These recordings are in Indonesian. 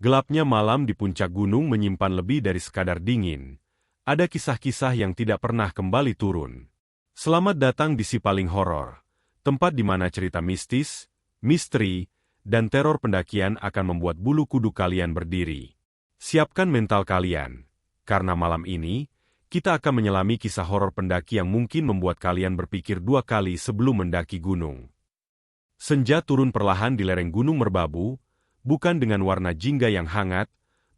Gelapnya malam di puncak gunung menyimpan lebih dari sekadar dingin. Ada kisah-kisah yang tidak pernah kembali turun. Selamat datang di Si Paling Horor, tempat di mana cerita mistis, misteri, dan teror pendakian akan membuat bulu kuduk kalian berdiri. Siapkan mental kalian, karena malam ini, kita akan menyelami kisah horor pendaki yang mungkin membuat kalian berpikir dua kali sebelum mendaki gunung. Senja turun perlahan di lereng Gunung Merbabu, bukan dengan warna jingga yang hangat,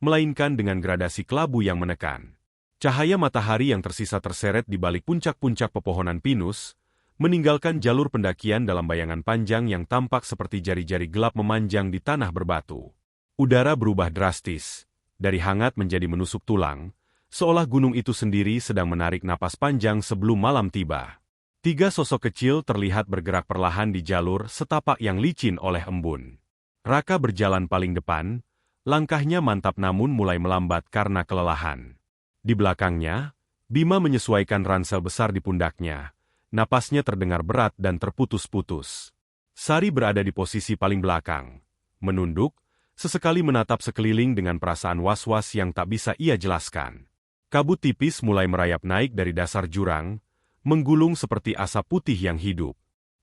melainkan dengan gradasi kelabu yang menekan. Cahaya matahari yang tersisa terseret di balik puncak-puncak pepohonan pinus, meninggalkan jalur pendakian dalam bayangan panjang yang tampak seperti jari-jari gelap memanjang di tanah berbatu. Udara berubah drastis, dari hangat menjadi menusuk tulang, seolah gunung itu sendiri sedang menarik napas panjang sebelum malam tiba. 3 sosok kecil terlihat bergerak perlahan di jalur setapak yang licin oleh embun. Raka berjalan paling depan, langkahnya mantap namun mulai melambat karena kelelahan. Di belakangnya, Bima menyesuaikan ransel besar di pundaknya, napasnya terdengar berat dan terputus-putus. Sari berada di posisi paling belakang, menunduk, sesekali menatap sekeliling dengan perasaan was-was yang tak bisa ia jelaskan. Kabut tipis mulai merayap naik dari dasar jurang, menggulung seperti asap putih yang hidup.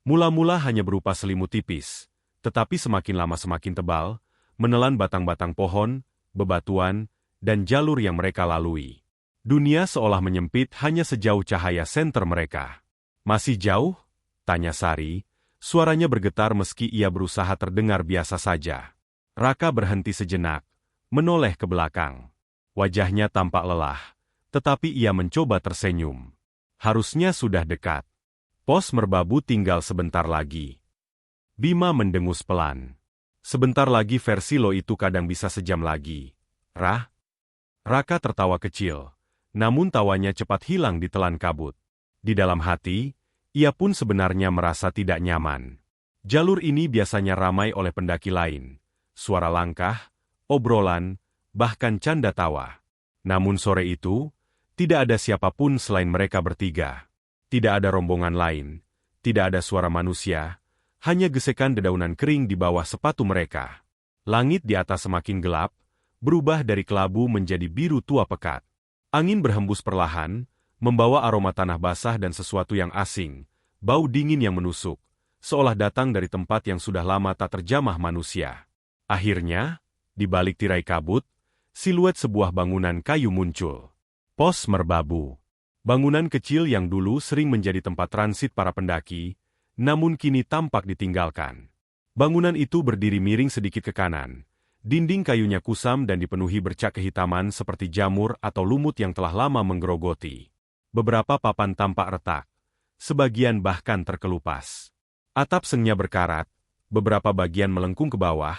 Mula-mula hanya berupa selimut tipis, tetapi semakin lama semakin tebal, menelan batang-batang pohon, bebatuan, dan jalur yang mereka lalui. Dunia seolah menyempit hanya sejauh cahaya senter mereka. Masih jauh? Tanya Sari, suaranya bergetar meski ia berusaha terdengar biasa saja. Raka berhenti sejenak, menoleh ke belakang. Wajahnya tampak lelah, tetapi ia mencoba tersenyum. Harusnya sudah dekat. Pos Merbabu tinggal sebentar lagi. Bima mendengus pelan. Sebentar lagi versi lo itu kadang bisa sejam lagi. Raka tertawa kecil, namun tawanya cepat hilang ditelan kabut. Di dalam hati, ia pun sebenarnya merasa tidak nyaman. Jalur ini biasanya ramai oleh pendaki lain. Suara langkah, obrolan, bahkan canda tawa. Namun sore itu, tidak ada siapapun selain mereka bertiga. Tidak ada rombongan lain, tidak ada suara manusia, hanya gesekan dedaunan kering di bawah sepatu mereka. Langit di atas semakin gelap, berubah dari kelabu menjadi biru tua pekat. Angin berhembus perlahan, membawa aroma tanah basah dan sesuatu yang asing, bau dingin yang menusuk, seolah datang dari tempat yang sudah lama tak terjamah manusia. Akhirnya, di balik tirai kabut, siluet sebuah bangunan kayu muncul. Pos Merbabu. Bangunan kecil yang dulu sering menjadi tempat transit para pendaki, namun kini tampak ditinggalkan. Bangunan itu berdiri miring sedikit ke kanan. Dinding kayunya kusam dan dipenuhi bercak kehitaman seperti jamur atau lumut yang telah lama menggerogoti. Beberapa papan tampak retak, sebagian bahkan terkelupas. Atap sengnya berkarat, beberapa bagian melengkung ke bawah,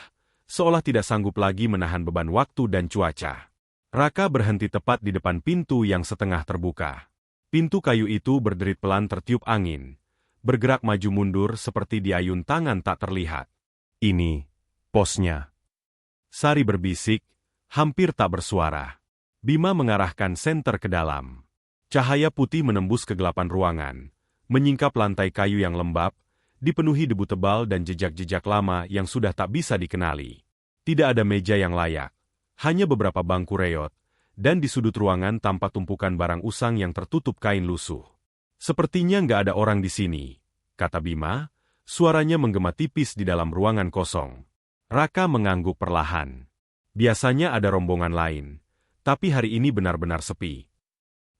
seolah tidak sanggup lagi menahan beban waktu dan cuaca. Raka berhenti tepat di depan pintu yang setengah terbuka. Pintu kayu itu berderit pelan tertiup angin, bergerak maju mundur seperti diayun tangan tak terlihat. Ini, posnya. Sari berbisik, hampir tak bersuara. Bima mengarahkan senter ke dalam. Cahaya putih menembus kegelapan ruangan, menyingkap lantai kayu yang lembab, dipenuhi debu tebal dan jejak-jejak lama yang sudah tak bisa dikenali. Tidak ada meja yang layak, hanya beberapa bangku reot, dan di sudut ruangan tampak tumpukan barang usang yang tertutup kain lusuh. Sepertinya nggak ada orang di sini, kata Bima, suaranya menggema tipis di dalam ruangan kosong. Raka mengangguk perlahan. Biasanya ada rombongan lain, tapi hari ini benar-benar sepi.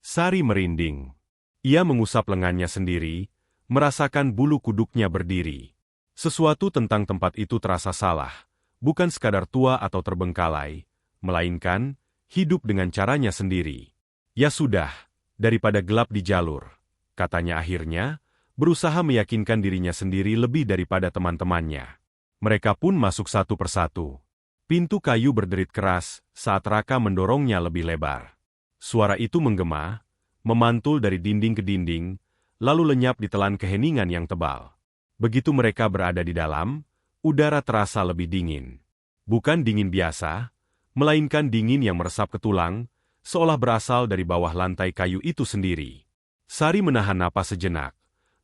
Sari merinding. Ia mengusap lengannya sendiri, merasakan bulu kuduknya berdiri. Sesuatu tentang tempat itu terasa salah, bukan sekadar tua atau terbengkalai, melainkan hidup dengan caranya sendiri. Ya sudah, daripada gelap di jalur, katanya akhirnya, berusaha meyakinkan dirinya sendiri lebih daripada teman-temannya. Mereka pun masuk satu persatu. Pintu kayu berderit keras saat Raka mendorongnya lebih lebar. Suara itu menggema, memantul dari dinding ke dinding, lalu lenyap ditelan keheningan yang tebal. Begitu mereka berada di dalam, udara terasa lebih dingin. Bukan dingin biasa, melainkan dingin yang meresap ke tulang, seolah berasal dari bawah lantai kayu itu sendiri. Sari menahan napas sejenak,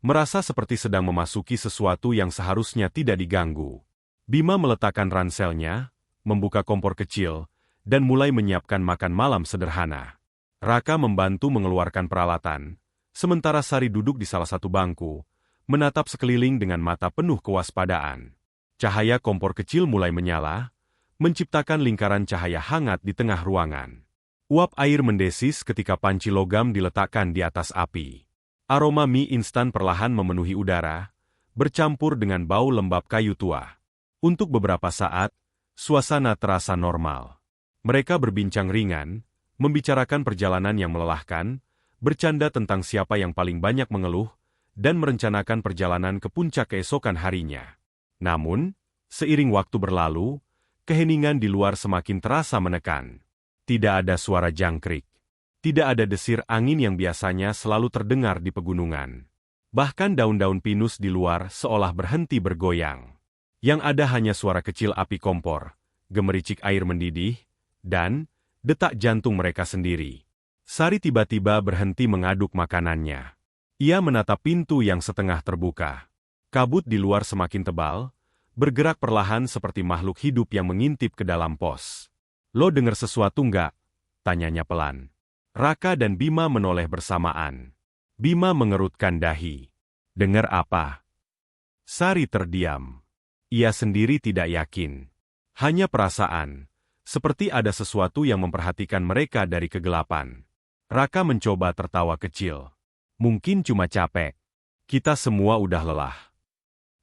merasa seperti sedang memasuki sesuatu yang seharusnya tidak diganggu. Bima meletakkan ranselnya, membuka kompor kecil, dan mulai menyiapkan makan malam sederhana. Raka membantu mengeluarkan peralatan, sementara Sari duduk di salah satu bangku, menatap sekeliling dengan mata penuh kewaspadaan. Cahaya kompor kecil mulai menyala, menciptakan lingkaran cahaya hangat di tengah ruangan. Uap air mendesis ketika panci logam diletakkan di atas api. Aroma mie instan perlahan memenuhi udara, bercampur dengan bau lembab kayu tua. Untuk beberapa saat, suasana terasa normal. Mereka berbincang ringan, membicarakan perjalanan yang melelahkan, bercanda tentang siapa yang paling banyak mengeluh, dan merencanakan perjalanan ke puncak keesokan harinya. Namun, seiring waktu berlalu, keheningan di luar semakin terasa menekan. Tidak ada suara jangkrik. Tidak ada desir angin yang biasanya selalu terdengar di pegunungan. Bahkan daun-daun pinus di luar seolah berhenti bergoyang. Yang ada hanya suara kecil api kompor, gemericik air mendidih, dan detak jantung mereka sendiri. Sari tiba-tiba berhenti mengaduk makanannya. Ia menatap pintu yang setengah terbuka. Kabut di luar semakin tebal, bergerak perlahan seperti makhluk hidup yang mengintip ke dalam pos. "Lo dengar sesuatu nggak?" tanyanya pelan. Raka dan Bima menoleh bersamaan. Bima mengerutkan dahi. "Dengar apa?" Sari terdiam. Ia sendiri tidak yakin. Hanya perasaan, seperti ada sesuatu yang memperhatikan mereka dari kegelapan. Raka mencoba tertawa kecil. "Mungkin cuma capek. Kita semua udah lelah."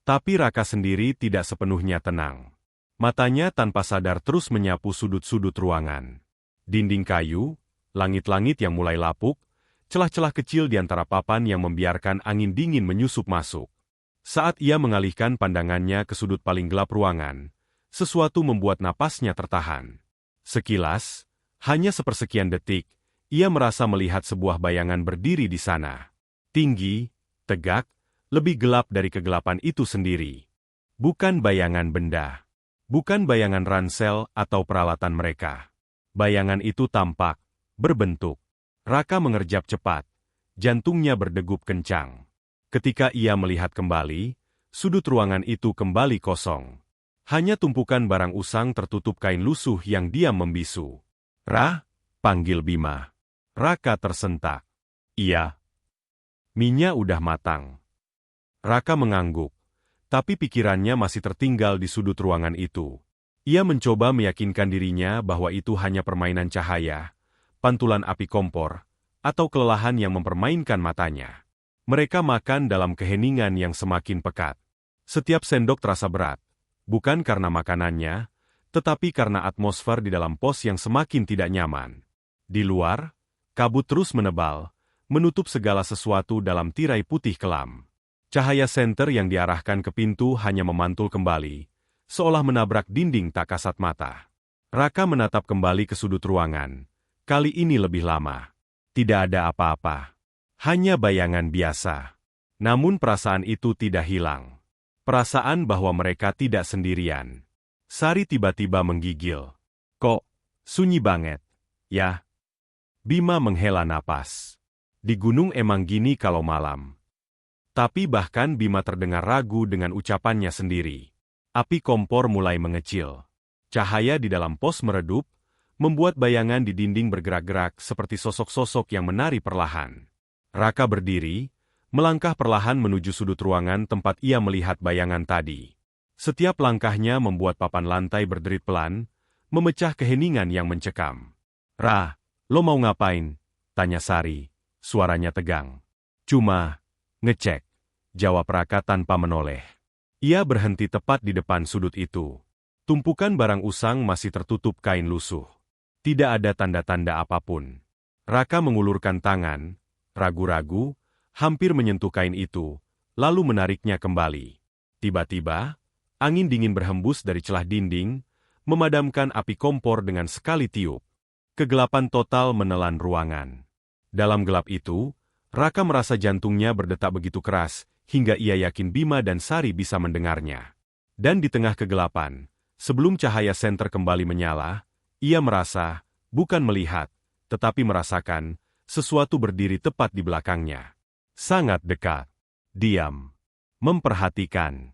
Tapi Raka sendiri tidak sepenuhnya tenang. Matanya tanpa sadar terus menyapu sudut-sudut ruangan. Dinding kayu, langit-langit yang mulai lapuk, celah-celah kecil di antara papan yang membiarkan angin dingin menyusup masuk. Saat ia mengalihkan pandangannya ke sudut paling gelap ruangan, sesuatu membuat napasnya tertahan. Sekilas, hanya sepersekian detik, ia merasa melihat sebuah bayangan berdiri di sana. Tinggi, tegak, lebih gelap dari kegelapan itu sendiri. Bukan bayangan benda. Bukan bayangan ransel atau peralatan mereka. Bayangan itu tampak, berbentuk. Raka mengerjap cepat. Jantungnya berdegup kencang. Ketika ia melihat kembali, sudut ruangan itu kembali kosong. Hanya tumpukan barang usang tertutup kain lusuh yang diam membisu. "Ra?" panggil Bima. Raka tersentak. "Iya." "Minyak udah matang." Raka mengangguk, tapi pikirannya masih tertinggal di sudut ruangan itu. Ia mencoba meyakinkan dirinya bahwa itu hanya permainan cahaya, pantulan api kompor, atau kelelahan yang mempermainkan matanya. Mereka makan dalam keheningan yang semakin pekat. Setiap sendok terasa berat, bukan karena makanannya, tetapi karena atmosfer di dalam pos yang semakin tidak nyaman. Di luar, kabut terus menebal, menutup segala sesuatu dalam tirai putih kelam. Cahaya senter yang diarahkan ke pintu hanya memantul kembali, seolah menabrak dinding tak kasat mata. Raka menatap kembali ke sudut ruangan. Kali ini lebih lama. Tidak ada apa-apa. Hanya bayangan biasa. Namun perasaan itu tidak hilang. Perasaan bahwa mereka tidak sendirian. Sari tiba-tiba menggigil. "Kok sunyi banget, ya?" Bima menghela napas. Di gunung emang gini kalau malam. Tapi bahkan Bima terdengar ragu dengan ucapannya sendiri. Api kompor mulai mengecil. Cahaya di dalam pos meredup, membuat bayangan di dinding bergerak-gerak seperti sosok-sosok yang menari perlahan. Raka berdiri, melangkah perlahan menuju sudut ruangan tempat ia melihat bayangan tadi. Setiap langkahnya membuat papan lantai berderit pelan, memecah keheningan yang mencekam. "Ra, lo mau ngapain?" tanya Sari, suaranya tegang. "Cuma ngecek," jawab Raka tanpa menoleh. Ia berhenti tepat di depan sudut itu. Tumpukan barang usang masih tertutup kain lusuh. Tidak ada tanda-tanda apapun. Raka mengulurkan tangan, ragu-ragu, hampir menyentuh kain itu, lalu menariknya kembali. Tiba-tiba, angin dingin berhembus dari celah dinding, memadamkan api kompor dengan sekali tiup. Kegelapan total menelan ruangan. Dalam gelap itu, Raka merasa jantungnya berdetak begitu keras, hingga ia yakin Bima dan Sari bisa mendengarnya. Dan di tengah kegelapan, sebelum cahaya senter kembali menyala, ia merasa, bukan melihat, tetapi merasakan, sesuatu berdiri tepat di belakangnya. Sangat dekat. Diam. Memperhatikan.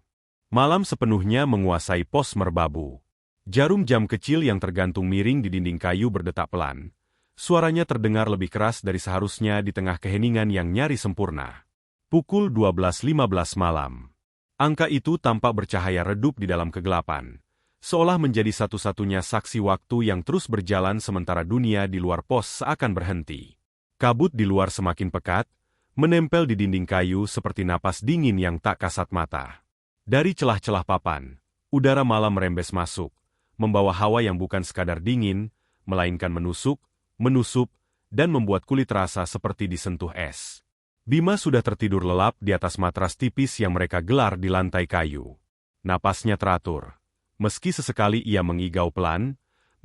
Malam sepenuhnya menguasai pos merbabu. Jarum jam kecil yang tergantung miring di dinding kayu berdetak pelan. Suaranya terdengar lebih keras dari seharusnya di tengah keheningan yang nyaris sempurna. Pukul 12.15 malam. Angka itu tampak bercahaya redup di dalam kegelapan, seolah menjadi satu-satunya saksi waktu yang terus berjalan sementara dunia di luar pos seakan berhenti. Kabut di luar semakin pekat, menempel di dinding kayu seperti napas dingin yang tak kasat mata. Dari celah-celah papan, udara malam merembes masuk, membawa hawa yang bukan sekadar dingin, melainkan menusuk, menusup, dan membuat kulit terasa seperti disentuh es. Bima sudah tertidur lelap di atas matras tipis yang mereka gelar di lantai kayu. Napasnya teratur. Meski sesekali ia mengigau pelan,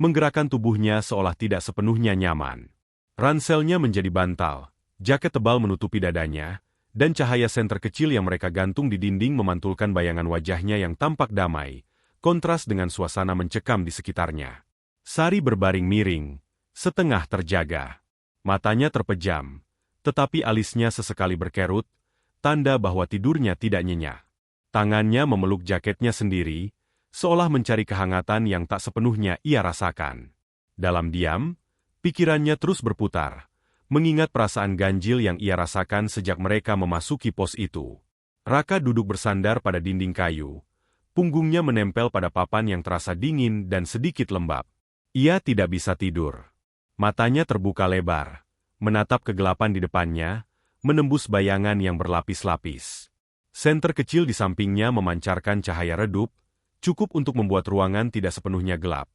menggerakkan tubuhnya seolah tidak sepenuhnya nyaman. Ranselnya menjadi bantal, jaket tebal menutupi dadanya, dan cahaya senter kecil yang mereka gantung di dinding memantulkan bayangan wajahnya yang tampak damai, kontras dengan suasana mencekam di sekitarnya. Sari berbaring miring, setengah terjaga. Matanya terpejam, tetapi alisnya sesekali berkerut, tanda bahwa tidurnya tidak nyenyak. Tangannya memeluk jaketnya sendiri, seolah mencari kehangatan yang tak sepenuhnya ia rasakan. Dalam diam, pikirannya terus berputar, mengingat perasaan ganjil yang ia rasakan sejak mereka memasuki pos itu. Raka duduk bersandar pada dinding kayu, punggungnya menempel pada papan yang terasa dingin dan sedikit lembab. Ia tidak bisa tidur. Matanya terbuka lebar, menatap kegelapan di depannya, menembus bayangan yang berlapis-lapis. Senter kecil di sampingnya memancarkan cahaya redup, cukup untuk membuat ruangan tidak sepenuhnya gelap,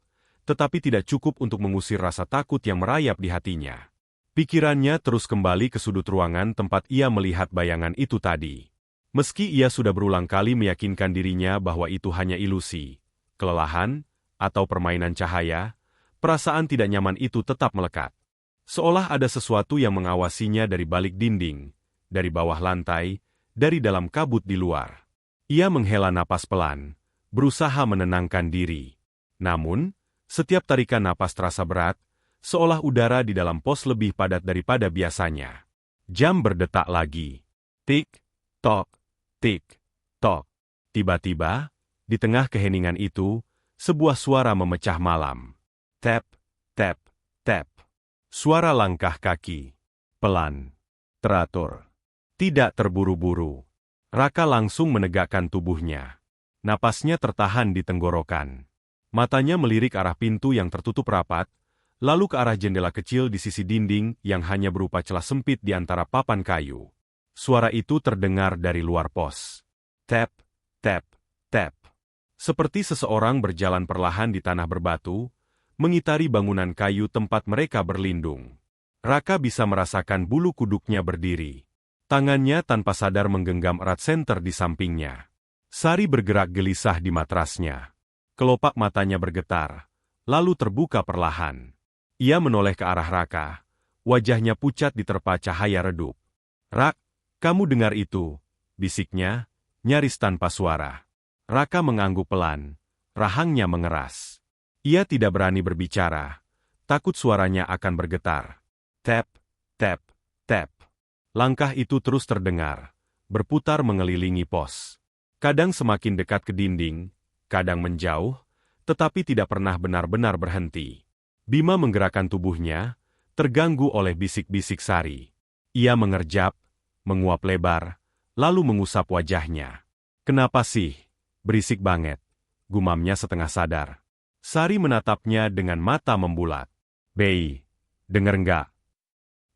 tetapi tidak cukup untuk mengusir rasa takut yang merayap di hatinya. Pikirannya terus kembali ke sudut ruangan tempat ia melihat bayangan itu tadi. Meski ia sudah berulang kali meyakinkan dirinya bahwa itu hanya ilusi, kelelahan, atau permainan cahaya, perasaan tidak nyaman itu tetap melekat. Seolah ada sesuatu yang mengawasinya dari balik dinding, dari bawah lantai, dari dalam kabut di luar. Ia menghela napas pelan, berusaha menenangkan diri. Namun, setiap tarikan napas terasa berat, seolah udara di dalam pos lebih padat daripada biasanya. Jam berdetak lagi. Tik, tok, tik, tok. Tiba-tiba, di tengah keheningan itu, sebuah suara memecah malam. Tap, tap, tap. Suara langkah kaki. Pelan. Teratur. Tidak terburu-buru. Raka langsung menegakkan tubuhnya. Napasnya tertahan di tenggorokan. Matanya melirik arah pintu yang tertutup rapat, lalu ke arah jendela kecil di sisi dinding yang hanya berupa celah sempit di antara papan kayu. Suara itu terdengar dari luar pos. Tap, tap, tap. Seperti seseorang berjalan perlahan di tanah berbatu, mengitari bangunan kayu tempat mereka berlindung. Raka bisa merasakan bulu kuduknya berdiri. Tangannya tanpa sadar menggenggam erat senter di sampingnya. Sari bergerak gelisah di matrasnya. Kelopak matanya bergetar, lalu terbuka perlahan. Ia menoleh ke arah Raka, wajahnya pucat diterpa cahaya redup. "Rak, kamu dengar itu?" bisiknya, nyaris tanpa suara. Raka mengangguk pelan, rahangnya mengeras. Ia tidak berani berbicara, takut suaranya akan bergetar. Tap, tap, tap. Langkah itu terus terdengar, berputar mengelilingi pos. Kadang semakin dekat ke dinding, kadang menjauh, tetapi tidak pernah benar-benar berhenti. Bima menggerakkan tubuhnya, terganggu oleh bisik-bisik Sari. Ia mengerjap, menguap lebar, lalu mengusap wajahnya. "Kenapa sih? Berisik banget," gumamnya setengah sadar. Sari menatapnya dengan mata membulat. "Bei, denger nggak?"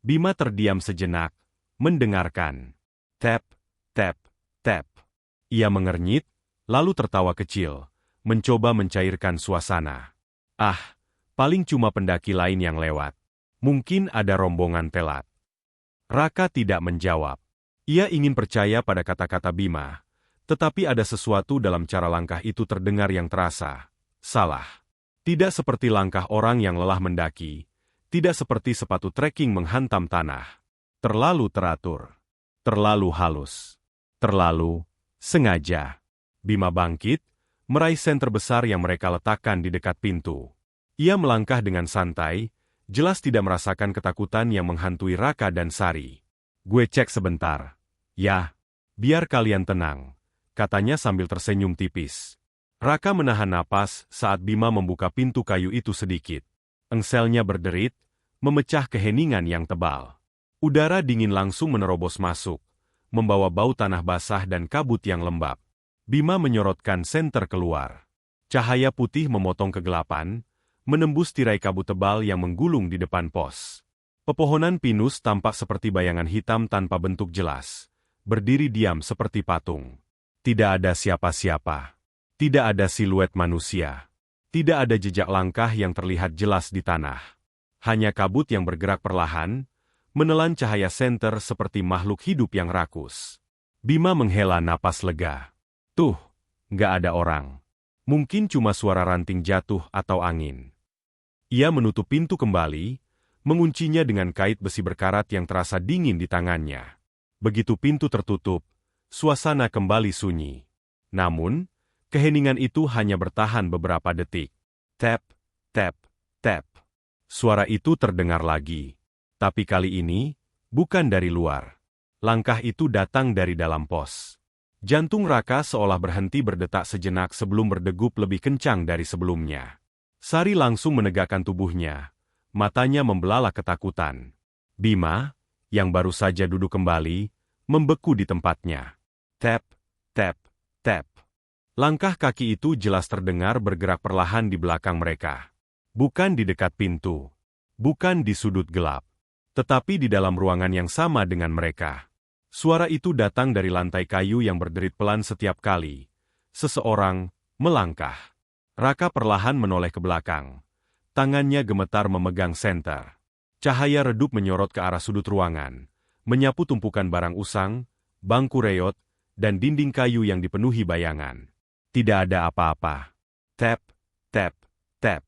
Bima terdiam sejenak, mendengarkan. Tap, tap, tap. Ia mengernyit, lalu tertawa kecil, mencoba mencairkan suasana. "Ah, paling cuma pendaki lain yang lewat. Mungkin ada rombongan telat." Raka tidak menjawab. Ia ingin percaya pada kata-kata Bima, tetapi ada sesuatu dalam cara langkah itu terdengar yang terasa salah. Tidak seperti langkah orang yang lelah mendaki, tidak seperti sepatu trekking menghantam tanah. Terlalu teratur, terlalu halus, terlalu sengaja. Bima bangkit, meraih senter besar yang mereka letakkan di dekat pintu. Ia melangkah dengan santai, jelas tidak merasakan ketakutan yang menghantui Raka dan Sari. "Gue cek sebentar." "Ya, biar kalian tenang," katanya sambil tersenyum tipis. Raka menahan napas saat Bima membuka pintu kayu itu sedikit. Engselnya berderit, memecah keheningan yang tebal. Udara dingin langsung menerobos masuk, membawa bau tanah basah dan kabut yang lembab. Bima menyorotkan senter keluar. Cahaya putih memotong kegelapan, menembus tirai kabut tebal yang menggulung di depan pos. Pepohonan pinus tampak seperti bayangan hitam tanpa bentuk jelas, berdiri diam seperti patung. Tidak ada siapa-siapa. Tidak ada siluet manusia. Tidak ada jejak langkah yang terlihat jelas di tanah. Hanya kabut yang bergerak perlahan, menelan cahaya senter seperti makhluk hidup yang rakus. Bima menghela napas lega. Tuh, nggak ada orang. Mungkin cuma suara ranting jatuh atau angin. Ia menutup pintu kembali, menguncinya dengan kait besi berkarat yang terasa dingin di tangannya. Begitu pintu tertutup, suasana kembali sunyi. Namun, keheningan itu hanya bertahan beberapa detik. Tap, tap, tap. Suara itu terdengar lagi. Tapi kali ini, bukan dari luar. Langkah itu datang dari dalam pos. Jantung Raka seolah berhenti berdetak sejenak sebelum berdegup lebih kencang dari sebelumnya. Sari langsung menegakkan tubuhnya. Matanya membelalak ketakutan. Bima, yang baru saja duduk kembali, membeku di tempatnya. Tap, tap, tap. Langkah kaki itu jelas terdengar bergerak perlahan di belakang mereka. Bukan di dekat pintu. Bukan di sudut gelap. Tetapi di dalam ruangan yang sama dengan mereka. Suara itu datang dari lantai kayu yang berderit pelan setiap kali. Seseorang melangkah. Raka perlahan menoleh ke belakang. Tangannya gemetar memegang senter. Cahaya redup menyorot ke arah sudut ruangan, menyapu tumpukan barang usang, bangku reot, dan dinding kayu yang dipenuhi bayangan. Tidak ada apa-apa. Tap, tap, tap.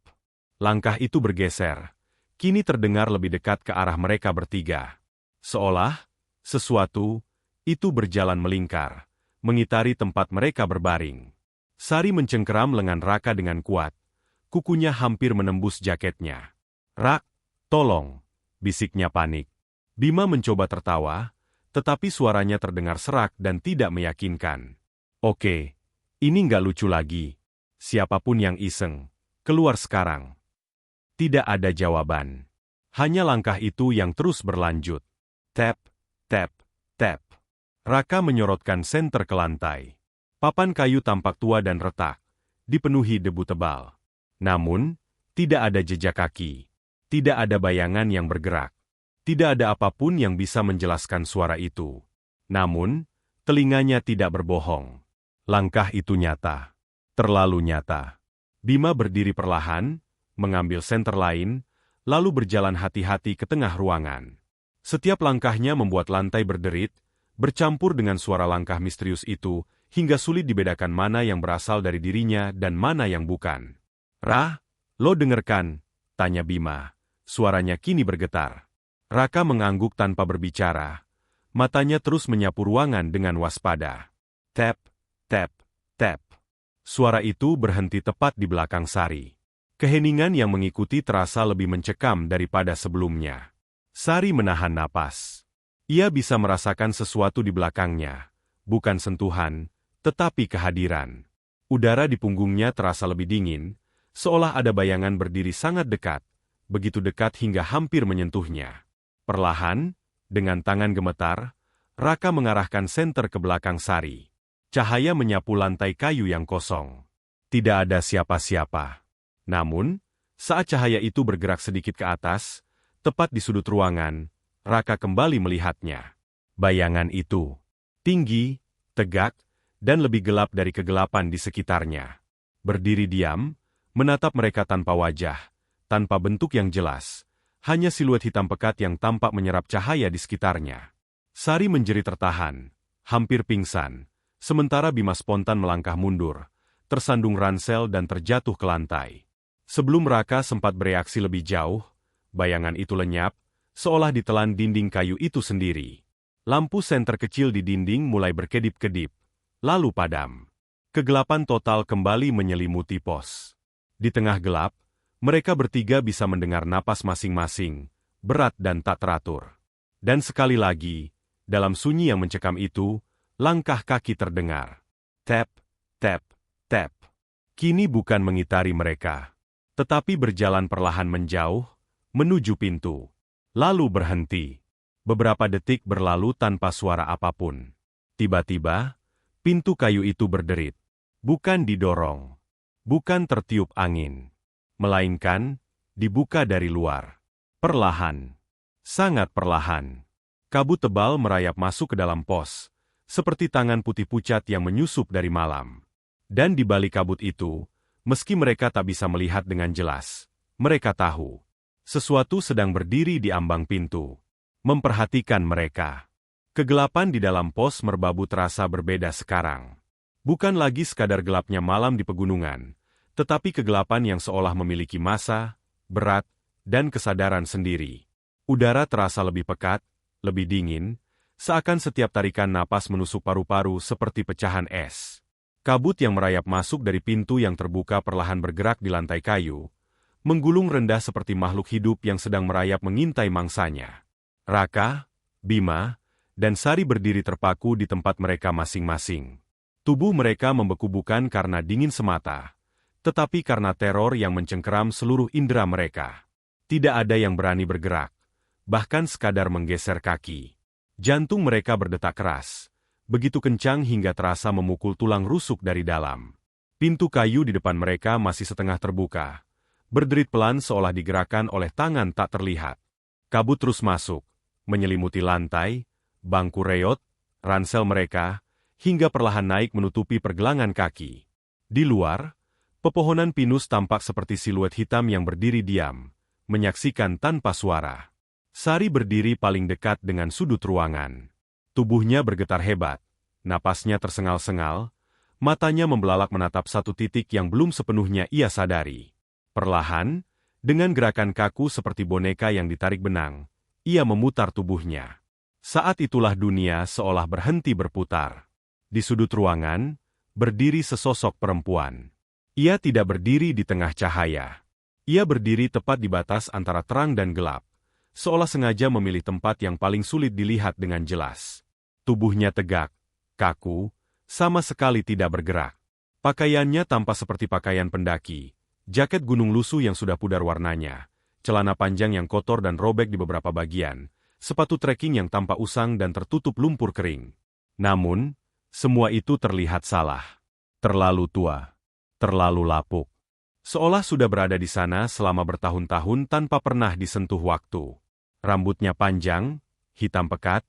Langkah itu bergeser. Kini terdengar lebih dekat ke arah mereka bertiga. Seolah sesuatu itu berjalan melingkar, mengitari tempat mereka berbaring. Sari mencengkeram lengan Raka dengan kuat. Kukunya hampir menembus jaketnya. "Rak, tolong!" bisiknya panik. Bima mencoba tertawa, tetapi suaranya terdengar serak dan tidak meyakinkan. "Oke, ini nggak lucu lagi. Siapapun yang iseng, keluar sekarang." Tidak ada jawaban. Hanya langkah itu yang terus berlanjut. Tap, tap, tap. Raka menyorotkan senter ke lantai. Papan kayu tampak tua dan retak, dipenuhi debu tebal. Namun, tidak ada jejak kaki. Tidak ada bayangan yang bergerak. Tidak ada apapun yang bisa menjelaskan suara itu. Namun, telinganya tidak berbohong. Langkah itu nyata. Terlalu nyata. Bima berdiri perlahan, mengambil senter lain, lalu berjalan hati-hati ke tengah ruangan. Setiap langkahnya membuat lantai berderit, bercampur dengan suara langkah misterius itu, hingga sulit dibedakan mana yang berasal dari dirinya dan mana yang bukan. "Rah, lo dengerkan?" tanya Bima. Suaranya kini bergetar. Raka mengangguk tanpa berbicara. Matanya terus menyapu ruangan dengan waspada. Tap, tap, tap. Suara itu berhenti tepat di belakang Sari. Keheningan yang mengikuti terasa lebih mencekam daripada sebelumnya. Sari menahan napas. Ia bisa merasakan sesuatu di belakangnya. Bukan sentuhan, tetapi kehadiran. Udara di punggungnya terasa lebih dingin, seolah ada bayangan berdiri sangat dekat, begitu dekat hingga hampir menyentuhnya. Perlahan, dengan tangan gemetar, Raka mengarahkan senter ke belakang Sari. Cahaya menyapu lantai kayu yang kosong. Tidak ada siapa-siapa. Namun, saat cahaya itu bergerak sedikit ke atas, tepat di sudut ruangan, Raka kembali melihatnya. Bayangan itu tinggi, tegak, dan lebih gelap dari kegelapan di sekitarnya. Berdiri diam, menatap mereka tanpa wajah, tanpa bentuk yang jelas, hanya siluet hitam pekat yang tampak menyerap cahaya di sekitarnya. Sari menjerit tertahan, hampir pingsan, sementara Bima spontan melangkah mundur, tersandung ransel dan terjatuh ke lantai. Sebelum Raka sempat bereaksi lebih jauh, bayangan itu lenyap, seolah ditelan dinding kayu itu sendiri. Lampu senter kecil di dinding mulai berkedip-kedip, lalu padam. Kegelapan total kembali menyelimuti pos. Di tengah gelap, mereka bertiga bisa mendengar napas masing-masing, berat dan tak teratur. Dan sekali lagi, dalam sunyi yang mencekam itu, langkah kaki terdengar. Tap, tap, tap. Kini bukan mengitari mereka, tetapi berjalan perlahan menjauh, menuju pintu. Lalu berhenti. Beberapa detik berlalu tanpa suara apapun. Tiba-tiba, pintu kayu itu berderit. Bukan didorong. Bukan tertiup angin. Melainkan, dibuka dari luar. Perlahan. Sangat perlahan. Kabut tebal merayap masuk ke dalam pos, seperti tangan putih pucat yang menyusup dari malam. Dan di balik kabut itu, meski mereka tak bisa melihat dengan jelas, mereka tahu. Sesuatu sedang berdiri di ambang pintu, memperhatikan mereka. Kegelapan di dalam pos merbabu terasa berbeda sekarang. Bukan lagi sekadar gelapnya malam di pegunungan, tetapi kegelapan yang seolah memiliki massa, berat, dan kesadaran sendiri. Udara terasa lebih pekat, lebih dingin, seakan setiap tarikan napas menusuk paru-paru seperti pecahan es. Kabut yang merayap masuk dari pintu yang terbuka perlahan bergerak di lantai kayu, menggulung rendah seperti makhluk hidup yang sedang merayap mengintai mangsanya. Raka, Bima, dan Sari berdiri terpaku di tempat mereka masing-masing. Tubuh mereka membeku bukan karena dingin semata, tetapi karena teror yang mencengkeram seluruh indera mereka. Tidak ada yang berani bergerak, bahkan sekadar menggeser kaki. Jantung mereka berdetak keras, begitu kencang hingga terasa memukul tulang rusuk dari dalam. Pintu kayu di depan mereka masih setengah terbuka, berderit pelan seolah digerakkan oleh tangan tak terlihat. Kabut terus masuk, menyelimuti lantai, bangku reot, ransel mereka, hingga perlahan naik menutupi pergelangan kaki. Di luar, pepohonan pinus tampak seperti siluet hitam yang berdiri diam, menyaksikan tanpa suara. Sari berdiri paling dekat dengan sudut ruangan. Tubuhnya bergetar hebat, napasnya tersengal-sengal, matanya membelalak menatap satu titik yang belum sepenuhnya ia sadari. Perlahan, dengan gerakan kaku seperti boneka yang ditarik benang, ia memutar tubuhnya. Saat itulah dunia seolah berhenti berputar. Di sudut ruangan, berdiri sesosok perempuan. Ia tidak berdiri di tengah cahaya. Ia berdiri tepat di batas antara terang dan gelap, seolah sengaja memilih tempat yang paling sulit dilihat dengan jelas. Tubuhnya tegak, kaku, sama sekali tidak bergerak. Pakaiannya tampak seperti pakaian pendaki, jaket gunung lusuh yang sudah pudar warnanya, celana panjang yang kotor dan robek di beberapa bagian, sepatu trekking yang tampak usang dan tertutup lumpur kering. Namun, semua itu terlihat salah. Terlalu tua, terlalu lapuk. Seolah sudah berada di sana selama bertahun-tahun tanpa pernah disentuh waktu. Rambutnya panjang, hitam pekat,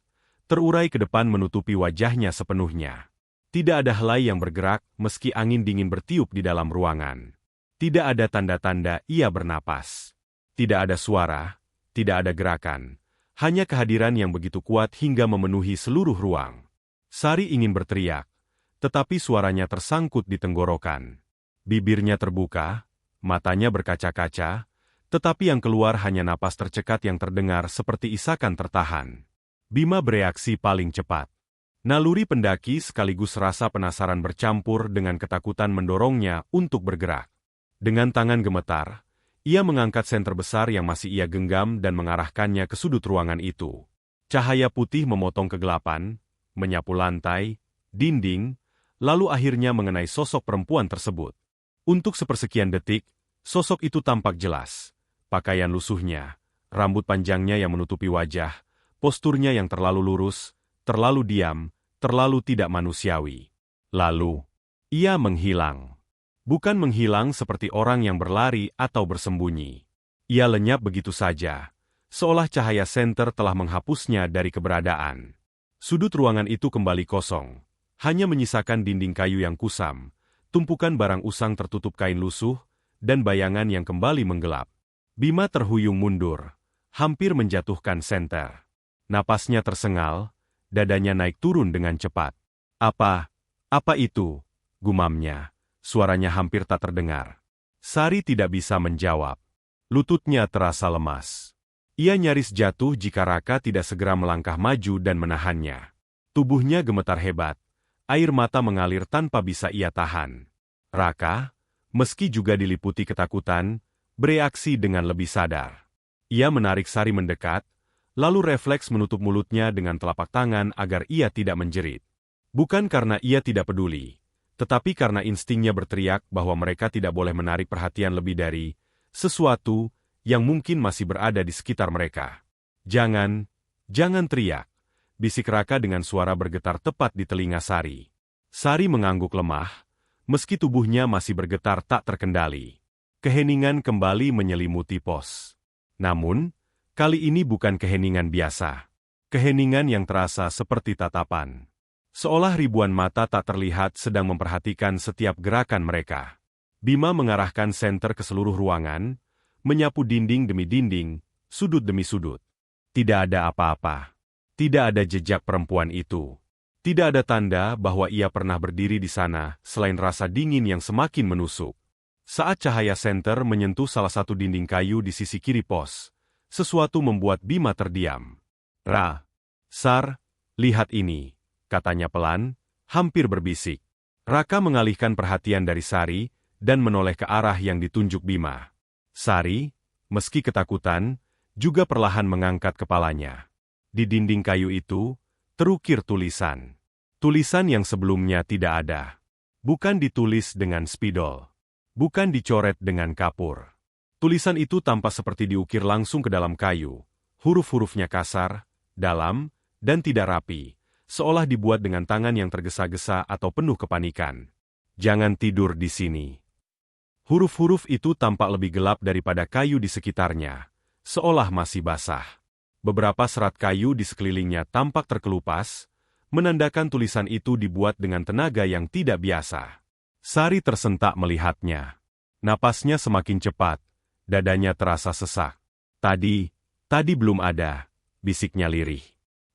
terurai ke depan menutupi wajahnya sepenuhnya. Tidak ada helai yang bergerak meski angin dingin bertiup di dalam ruangan. Tidak ada tanda-tanda ia bernapas. Tidak ada suara, tidak ada gerakan. Hanya kehadiran yang begitu kuat hingga memenuhi seluruh ruang. Sari ingin berteriak, tetapi suaranya tersangkut di tenggorokan. Bibirnya terbuka, matanya berkaca-kaca, tetapi yang keluar hanya napas tercekat yang terdengar seperti isakan tertahan. Bima bereaksi paling cepat. Naluri pendaki sekaligus rasa penasaran bercampur dengan ketakutan mendorongnya untuk bergerak. Dengan tangan gemetar, ia mengangkat senter besar yang masih ia genggam dan mengarahkannya ke sudut ruangan itu. Cahaya putih memotong kegelapan, menyapu lantai, dinding, lalu akhirnya mengenai sosok perempuan tersebut. Untuk sepersekian detik, sosok itu tampak jelas. Pakaian lusuhnya, rambut panjangnya yang menutupi wajah, posturnya yang terlalu lurus, terlalu diam, terlalu tidak manusiawi. Lalu, ia menghilang. Bukan menghilang seperti orang yang berlari atau bersembunyi. Ia lenyap begitu saja, seolah cahaya senter telah menghapusnya dari keberadaan. Sudut ruangan itu kembali kosong, hanya menyisakan dinding kayu yang kusam, tumpukan barang usang tertutup kain lusuh, dan bayangan yang kembali menggelap. Bima terhuyung mundur, hampir menjatuhkan senter. Napasnya tersengal, dadanya naik turun dengan cepat. Apa itu? Gumamnya. Suaranya hampir tak terdengar. Sari tidak bisa menjawab. Lututnya terasa lemas. Ia nyaris jatuh jika Raka tidak segera melangkah maju dan menahannya. Tubuhnya gemetar hebat. Air mata mengalir tanpa bisa ia tahan. Raka, meski juga diliputi ketakutan, bereaksi dengan lebih sadar. Ia menarik Sari mendekat, lalu refleks menutup mulutnya dengan telapak tangan agar ia tidak menjerit. Bukan karena ia tidak peduli, Tetapi karena instingnya berteriak bahwa mereka tidak boleh menarik perhatian lebih dari sesuatu yang mungkin masih berada di sekitar mereka. Jangan teriak, bisik Raka dengan suara bergetar tepat di telinga Sari. Sari mengangguk lemah, meski tubuhnya masih bergetar tak terkendali. Keheningan kembali menyelimuti pos. Namun, kali ini bukan keheningan biasa. Keheningan yang terasa seperti tatapan. Seolah ribuan mata tak terlihat sedang memperhatikan setiap gerakan mereka. Bima mengarahkan senter ke seluruh ruangan, menyapu dinding demi dinding, sudut demi sudut. Tidak ada apa-apa. Tidak ada jejak perempuan itu. Tidak ada tanda bahwa ia pernah berdiri di sana selain rasa dingin yang semakin menusuk. Saat cahaya senter menyentuh salah satu dinding kayu di sisi kiri pos, sesuatu membuat Bima terdiam. Sar, lihat ini, katanya pelan, hampir berbisik. Raka mengalihkan perhatian dari Sari dan menoleh ke arah yang ditunjuk Bima. Sari, meski ketakutan, juga perlahan mengangkat kepalanya. Di dinding kayu itu, terukir tulisan. Tulisan yang sebelumnya tidak ada. Bukan ditulis dengan spidol. Bukan dicoret dengan kapur. Tulisan itu tampak seperti diukir langsung ke dalam kayu. Huruf-hurufnya kasar, dalam, dan tidak rapi, seolah dibuat dengan tangan yang tergesa-gesa atau penuh kepanikan. Jangan tidur di sini. Huruf-huruf itu tampak lebih gelap daripada kayu di sekitarnya, seolah masih basah. Beberapa serat kayu di sekelilingnya tampak terkelupas, menandakan tulisan itu dibuat dengan tenaga yang tidak biasa. Sari tersentak melihatnya. Napasnya semakin cepat, dadanya terasa sesak. Tadi belum ada, bisiknya lirih.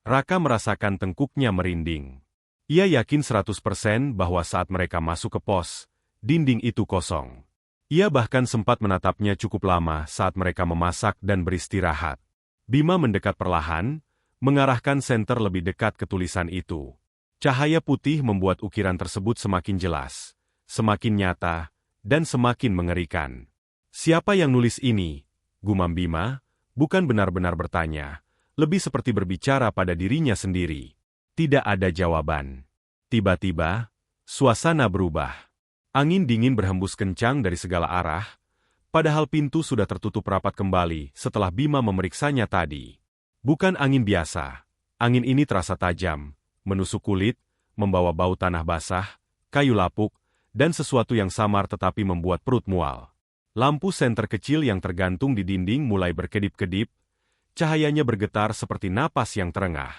Raka merasakan tengkuknya merinding. Ia yakin 100% bahwa saat mereka masuk ke pos, dinding itu kosong. Ia bahkan sempat menatapnya cukup lama saat mereka memasak dan beristirahat. Bima mendekat perlahan, mengarahkan senter lebih dekat ke tulisan itu. Cahaya putih membuat ukiran tersebut semakin jelas, semakin nyata, dan semakin mengerikan. Siapa yang nulis ini? Gumam Bima, bukan benar-benar bertanya. Lebih seperti berbicara pada dirinya sendiri. Tidak ada jawaban. Tiba-tiba, suasana berubah. Angin dingin berhembus kencang dari segala arah, padahal pintu sudah tertutup rapat kembali setelah Bima memeriksanya tadi. Bukan angin biasa. Angin ini terasa tajam, menusuk kulit, membawa bau tanah basah, kayu lapuk, dan sesuatu yang samar tetapi membuat perut mual. Lampu senter kecil yang tergantung di dinding mulai berkedip-kedip, cahayanya bergetar seperti napas yang terengah.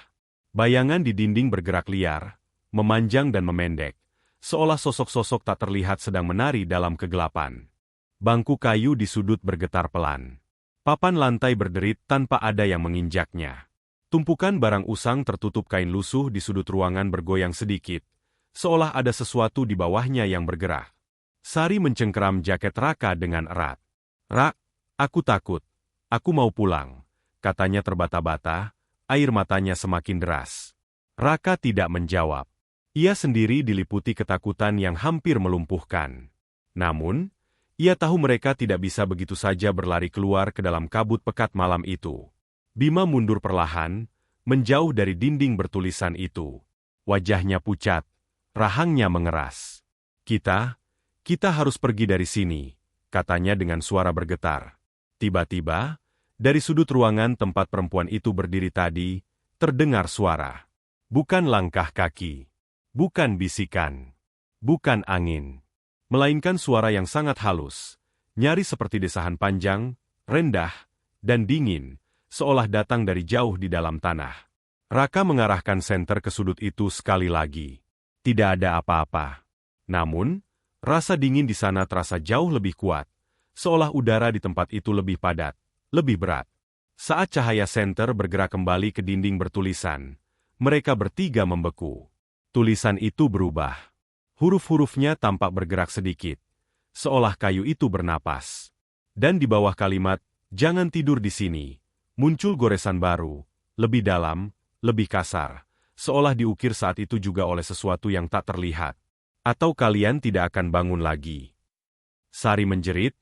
Bayangan di dinding bergerak liar, memanjang dan memendek, seolah sosok-sosok tak terlihat sedang menari dalam kegelapan. Bangku kayu di sudut bergetar pelan. Papan lantai berderit tanpa ada yang menginjaknya. Tumpukan barang usang tertutup kain lusuh di sudut ruangan bergoyang sedikit, seolah ada sesuatu di bawahnya yang bergerak. Sari mencengkeram jaket Raka dengan erat. "Rak, aku takut. Aku mau pulang," katanya terbata-bata, air matanya semakin deras. Raka tidak menjawab. Ia sendiri diliputi ketakutan yang hampir melumpuhkan. Namun, ia tahu mereka tidak bisa begitu saja berlari keluar ke dalam kabut pekat malam itu. Bima mundur perlahan, menjauh dari dinding bertulisan itu. Wajahnya pucat, rahangnya mengeras. Kita harus pergi dari sini," katanya dengan suara bergetar. Tiba-tiba, dari sudut ruangan tempat perempuan itu berdiri tadi, terdengar suara. Bukan langkah kaki. Bukan bisikan. Bukan angin. Melainkan suara yang sangat halus, nyaris seperti desahan panjang, rendah, dan dingin, seolah datang dari jauh di dalam tanah. Raka mengarahkan senter ke sudut itu sekali lagi. Tidak ada apa-apa. Namun, rasa dingin di sana terasa jauh lebih kuat, seolah udara di tempat itu lebih padat, lebih berat. Saat cahaya senter bergerak kembali ke dinding bertulisan, mereka bertiga membeku. Tulisan itu berubah. Huruf-hurufnya tampak bergerak sedikit, seolah kayu itu bernapas. Dan di bawah kalimat, "Jangan tidur di sini," muncul goresan baru, lebih dalam, lebih kasar, seolah diukir saat itu juga oleh sesuatu yang tak terlihat. "Atau kalian tidak akan bangun lagi." Sari menjerit,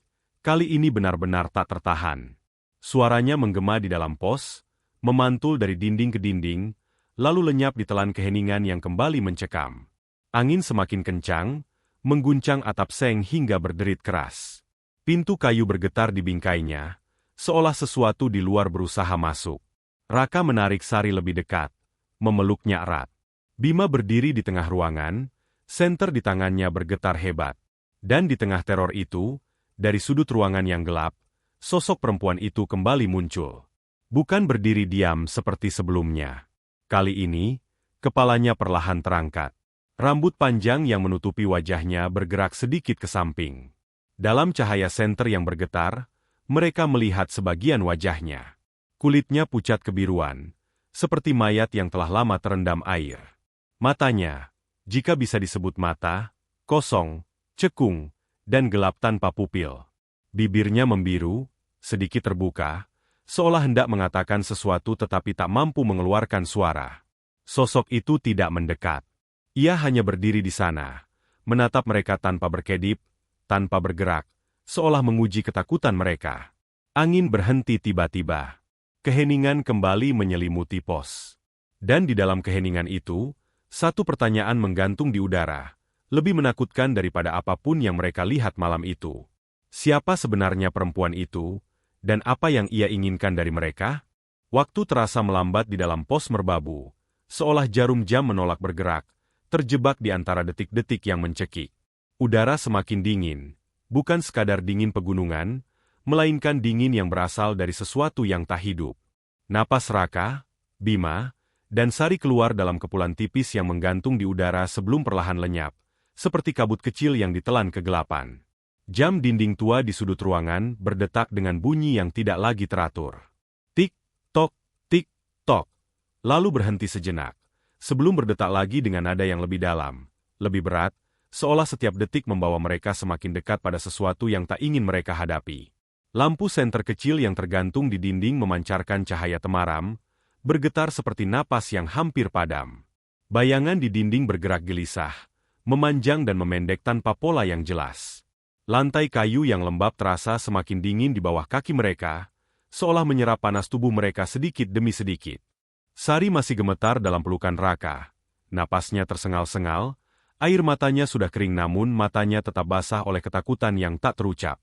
kali ini benar-benar tak tertahan. Suaranya menggema di dalam pos, memantul dari dinding ke dinding, lalu lenyap di telan keheningan yang kembali mencekam. Angin semakin kencang, mengguncang atap seng hingga berderit keras. Pintu kayu bergetar di bingkainya, seolah sesuatu di luar berusaha masuk. Raka menarik Sari lebih dekat, memeluknya erat. Bima berdiri di tengah ruangan, senter di tangannya bergetar hebat. Dan di tengah teror itu, dari sudut ruangan yang gelap, sosok perempuan itu kembali muncul. Bukan berdiri diam seperti sebelumnya. Kali ini, kepalanya perlahan terangkat. Rambut panjang yang menutupi wajahnya bergerak sedikit ke samping. Dalam cahaya senter yang bergetar, mereka melihat sebagian wajahnya. Kulitnya pucat kebiruan, seperti mayat yang telah lama terendam air. Matanya, jika bisa disebut mata, kosong, cekung, dan gelap tanpa pupil. Bibirnya membiru, sedikit terbuka, seolah hendak mengatakan sesuatu tetapi tak mampu mengeluarkan suara. Sosok itu tidak mendekat. Ia hanya berdiri di sana, menatap mereka tanpa berkedip, tanpa bergerak, seolah menguji ketakutan mereka. Angin berhenti tiba-tiba. Keheningan kembali menyelimuti pos. Dan di dalam keheningan itu, satu pertanyaan menggantung di udara, lebih menakutkan daripada apapun yang mereka lihat malam itu. Siapa sebenarnya perempuan itu, dan apa yang ia inginkan dari mereka? Waktu terasa melambat di dalam pos merbabu, seolah jarum jam menolak bergerak, terjebak di antara detik-detik yang mencekik. Udara semakin dingin, bukan sekadar dingin pegunungan, melainkan dingin yang berasal dari sesuatu yang tak hidup. Napas Raka, Bima, dan Sari keluar dalam kepulan tipis yang menggantung di udara sebelum perlahan lenyap, seperti kabut kecil yang ditelan kegelapan. Jam dinding tua di sudut ruangan berdetak dengan bunyi yang tidak lagi teratur. Tik, tok, lalu berhenti sejenak, sebelum berdetak lagi dengan nada yang lebih dalam, lebih berat, seolah setiap detik membawa mereka semakin dekat pada sesuatu yang tak ingin mereka hadapi. Lampu senter kecil yang tergantung di dinding memancarkan cahaya temaram, bergetar seperti napas yang hampir padam. Bayangan di dinding bergerak gelisah, memanjang dan memendek tanpa pola yang jelas. Lantai kayu yang lembab terasa semakin dingin di bawah kaki mereka, seolah menyerap panas tubuh mereka sedikit demi sedikit. Sari masih gemetar dalam pelukan Raka. Napasnya tersengal-sengal, air matanya sudah kering namun matanya tetap basah oleh ketakutan yang tak terucap.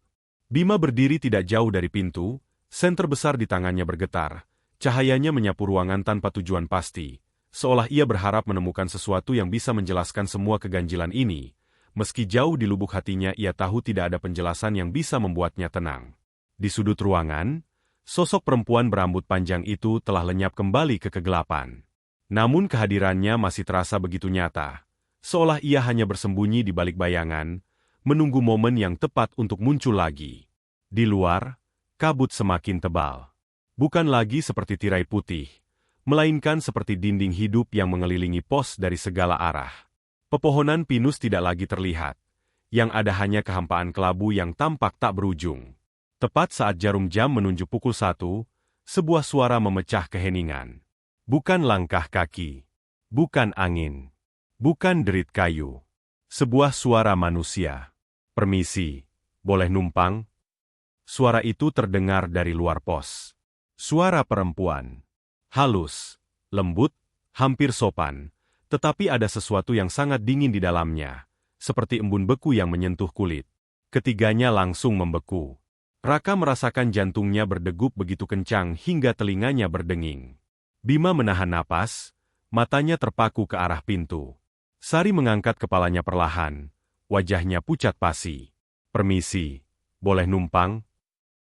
Bima berdiri tidak jauh dari pintu, senter besar di tangannya bergetar, cahayanya menyapu ruangan tanpa tujuan pasti, seolah ia berharap menemukan sesuatu yang bisa menjelaskan semua keganjilan ini. Meski jauh di lubuk hatinya ia tahu tidak ada penjelasan yang bisa membuatnya tenang. Di sudut ruangan, sosok perempuan berambut panjang itu telah lenyap kembali ke kegelapan. Namun kehadirannya masih terasa begitu nyata, seolah ia hanya bersembunyi di balik bayangan, menunggu momen yang tepat untuk muncul lagi. Di luar, kabut semakin tebal. Bukan lagi seperti tirai putih, melainkan seperti dinding hidup yang mengelilingi pos dari segala arah. Pepohonan pinus tidak lagi terlihat. Yang ada hanya kehampaan kelabu yang tampak tak berujung. Tepat saat jarum jam menunjuk pukul 1, sebuah suara memecah keheningan. Bukan langkah kaki. Bukan angin. Bukan derit kayu. Sebuah suara manusia. "Permisi, boleh numpang?" Suara itu terdengar dari luar pos. Suara perempuan. Halus, lembut, hampir sopan, tetapi ada sesuatu yang sangat dingin di dalamnya, seperti embun beku yang menyentuh kulit. Ketiganya langsung membeku. Raka merasakan jantungnya berdegup begitu kencang hingga telinganya berdenging. Bima menahan napas, matanya terpaku ke arah pintu. Sari mengangkat kepalanya perlahan, wajahnya pucat pasi. "Permisi, boleh numpang?"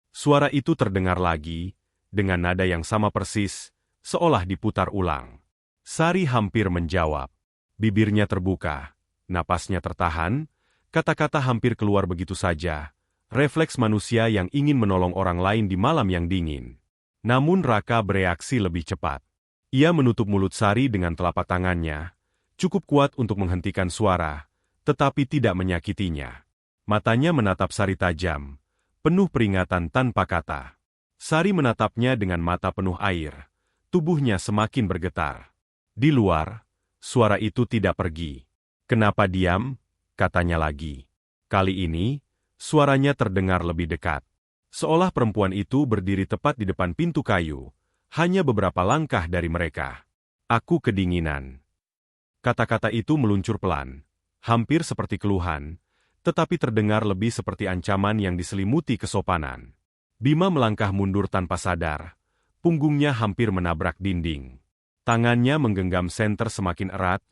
Suara itu terdengar lagi, dengan nada yang sama persis, seolah diputar ulang. Sari hampir menjawab. Bibirnya terbuka, napasnya tertahan, kata-kata hampir keluar begitu saja, refleks manusia yang ingin menolong orang lain di malam yang dingin. Namun Raka bereaksi lebih cepat. Ia menutup mulut Sari dengan telapak tangannya, cukup kuat untuk menghentikan suara, tetapi tidak menyakitinya. Matanya menatap Sari tajam, penuh peringatan tanpa kata. Sari menatapnya dengan mata penuh air, tubuhnya semakin bergetar. Di luar, suara itu tidak pergi. "Kenapa diam?" katanya lagi. Kali ini, suaranya terdengar lebih dekat. Seolah perempuan itu berdiri tepat di depan pintu kayu, hanya beberapa langkah dari mereka. "Aku kedinginan." Kata-kata itu meluncur pelan, hampir seperti keluhan, tetapi terdengar lebih seperti ancaman yang diselimuti kesopanan. Bima melangkah mundur tanpa sadar, punggungnya hampir menabrak dinding. Tangannya menggenggam senter semakin erat,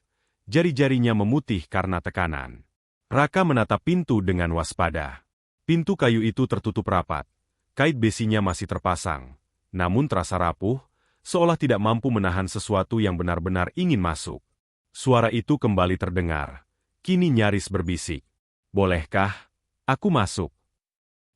jari-jarinya memutih karena tekanan. Raka menatap pintu dengan waspada. Pintu kayu itu tertutup rapat, kait besinya masih terpasang, namun terasa rapuh, seolah tidak mampu menahan sesuatu yang benar-benar ingin masuk. Suara itu kembali terdengar, kini nyaris berbisik. "Bolehkah aku masuk?"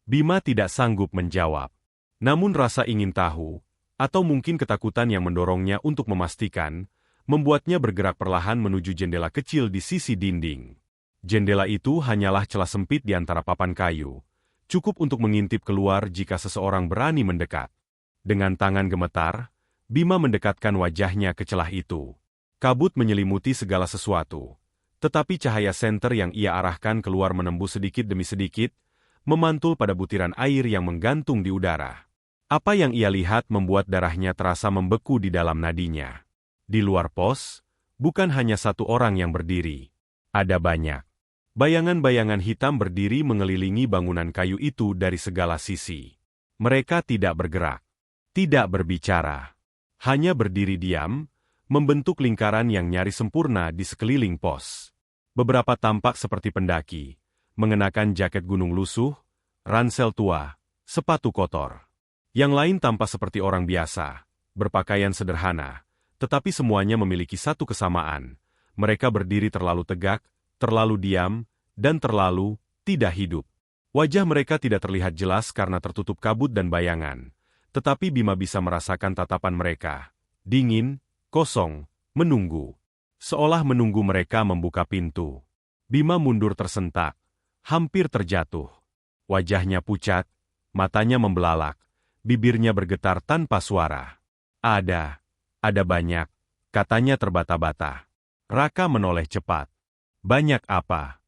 Bima tidak sanggup menjawab. Namun rasa ingin tahu, atau mungkin ketakutan yang mendorongnya untuk memastikan, membuatnya bergerak perlahan menuju jendela kecil di sisi dinding. Jendela itu hanyalah celah sempit di antara papan kayu, cukup untuk mengintip keluar jika seseorang berani mendekat. Dengan tangan gemetar, Bima mendekatkan wajahnya ke celah itu. Kabut menyelimuti segala sesuatu. Tetapi cahaya senter yang ia arahkan keluar menembus sedikit demi sedikit, memantul pada butiran air yang menggantung di udara. Apa yang ia lihat membuat darahnya terasa membeku di dalam nadinya. Di luar pos, bukan hanya satu orang yang berdiri. Ada banyak. Bayangan-bayangan hitam berdiri mengelilingi bangunan kayu itu dari segala sisi. Mereka tidak bergerak, tidak berbicara. Hanya berdiri diam, membentuk lingkaran yang nyaris sempurna di sekeliling pos. Beberapa tampak seperti pendaki, mengenakan jaket gunung lusuh, ransel tua, sepatu kotor. Yang lain tampak seperti orang biasa, berpakaian sederhana, tetapi semuanya memiliki satu kesamaan. Mereka berdiri terlalu tegak, terlalu diam, dan terlalu tidak hidup. Wajah mereka tidak terlihat jelas karena tertutup kabut dan bayangan, tetapi Bima bisa merasakan tatapan mereka. Dingin, kosong, menunggu. Seolah menunggu mereka membuka pintu. Bima mundur tersentak, hampir terjatuh. Wajahnya pucat, matanya membelalak, bibirnya bergetar tanpa suara. Ada banyak, katanya terbata-bata. Raka menoleh cepat. Banyak apa?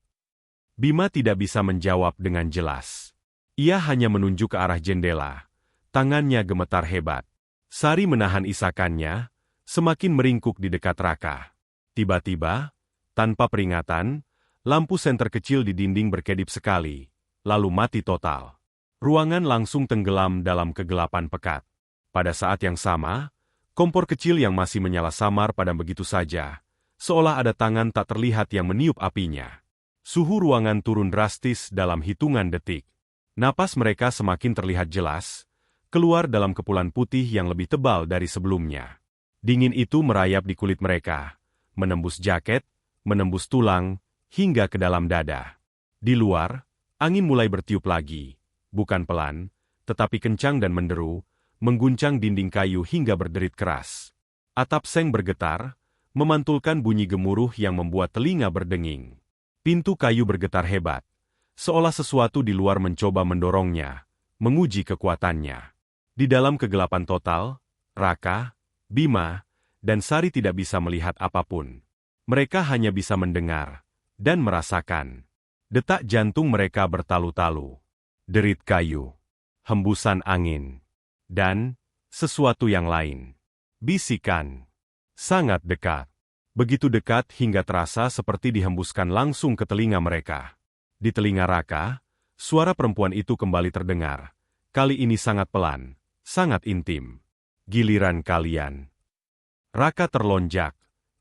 Bima tidak bisa menjawab dengan jelas. Ia hanya menunjuk ke arah jendela. Tangannya gemetar hebat. Sari menahan isakannya, semakin meringkuk di dekat Raka. Tiba-tiba, tanpa peringatan, lampu senter kecil di dinding berkedip sekali, lalu mati total. Ruangan langsung tenggelam dalam kegelapan pekat. Pada saat yang sama, kompor kecil yang masih menyala samar padam begitu saja, seolah ada tangan tak terlihat yang meniup apinya. Suhu ruangan turun drastis dalam hitungan detik. Napas mereka semakin terlihat jelas, keluar dalam kepulan putih yang lebih tebal dari sebelumnya. Dingin itu merayap di kulit mereka, menembus jaket, menembus tulang, hingga ke dalam dada. Di luar, angin mulai bertiup lagi, bukan pelan, tetapi kencang dan menderu, mengguncang dinding kayu hingga berderit keras. Atap seng bergetar, memantulkan bunyi gemuruh yang membuat telinga berdenging. Pintu kayu bergetar hebat, seolah sesuatu di luar mencoba mendorongnya, menguji kekuatannya. Di dalam kegelapan total, Raka, Bima, dan Sari tidak bisa melihat apapun. Mereka hanya bisa mendengar dan merasakan. Detak jantung mereka bertalu-talu. Derit kayu, hembusan angin, dan sesuatu yang lain. Bisikan. Sangat dekat. Begitu dekat hingga terasa seperti dihembuskan langsung ke telinga mereka. Di telinga Raka, suara perempuan itu kembali terdengar. Kali ini sangat pelan, sangat intim. "Giliran kalian." Raka terlonjak,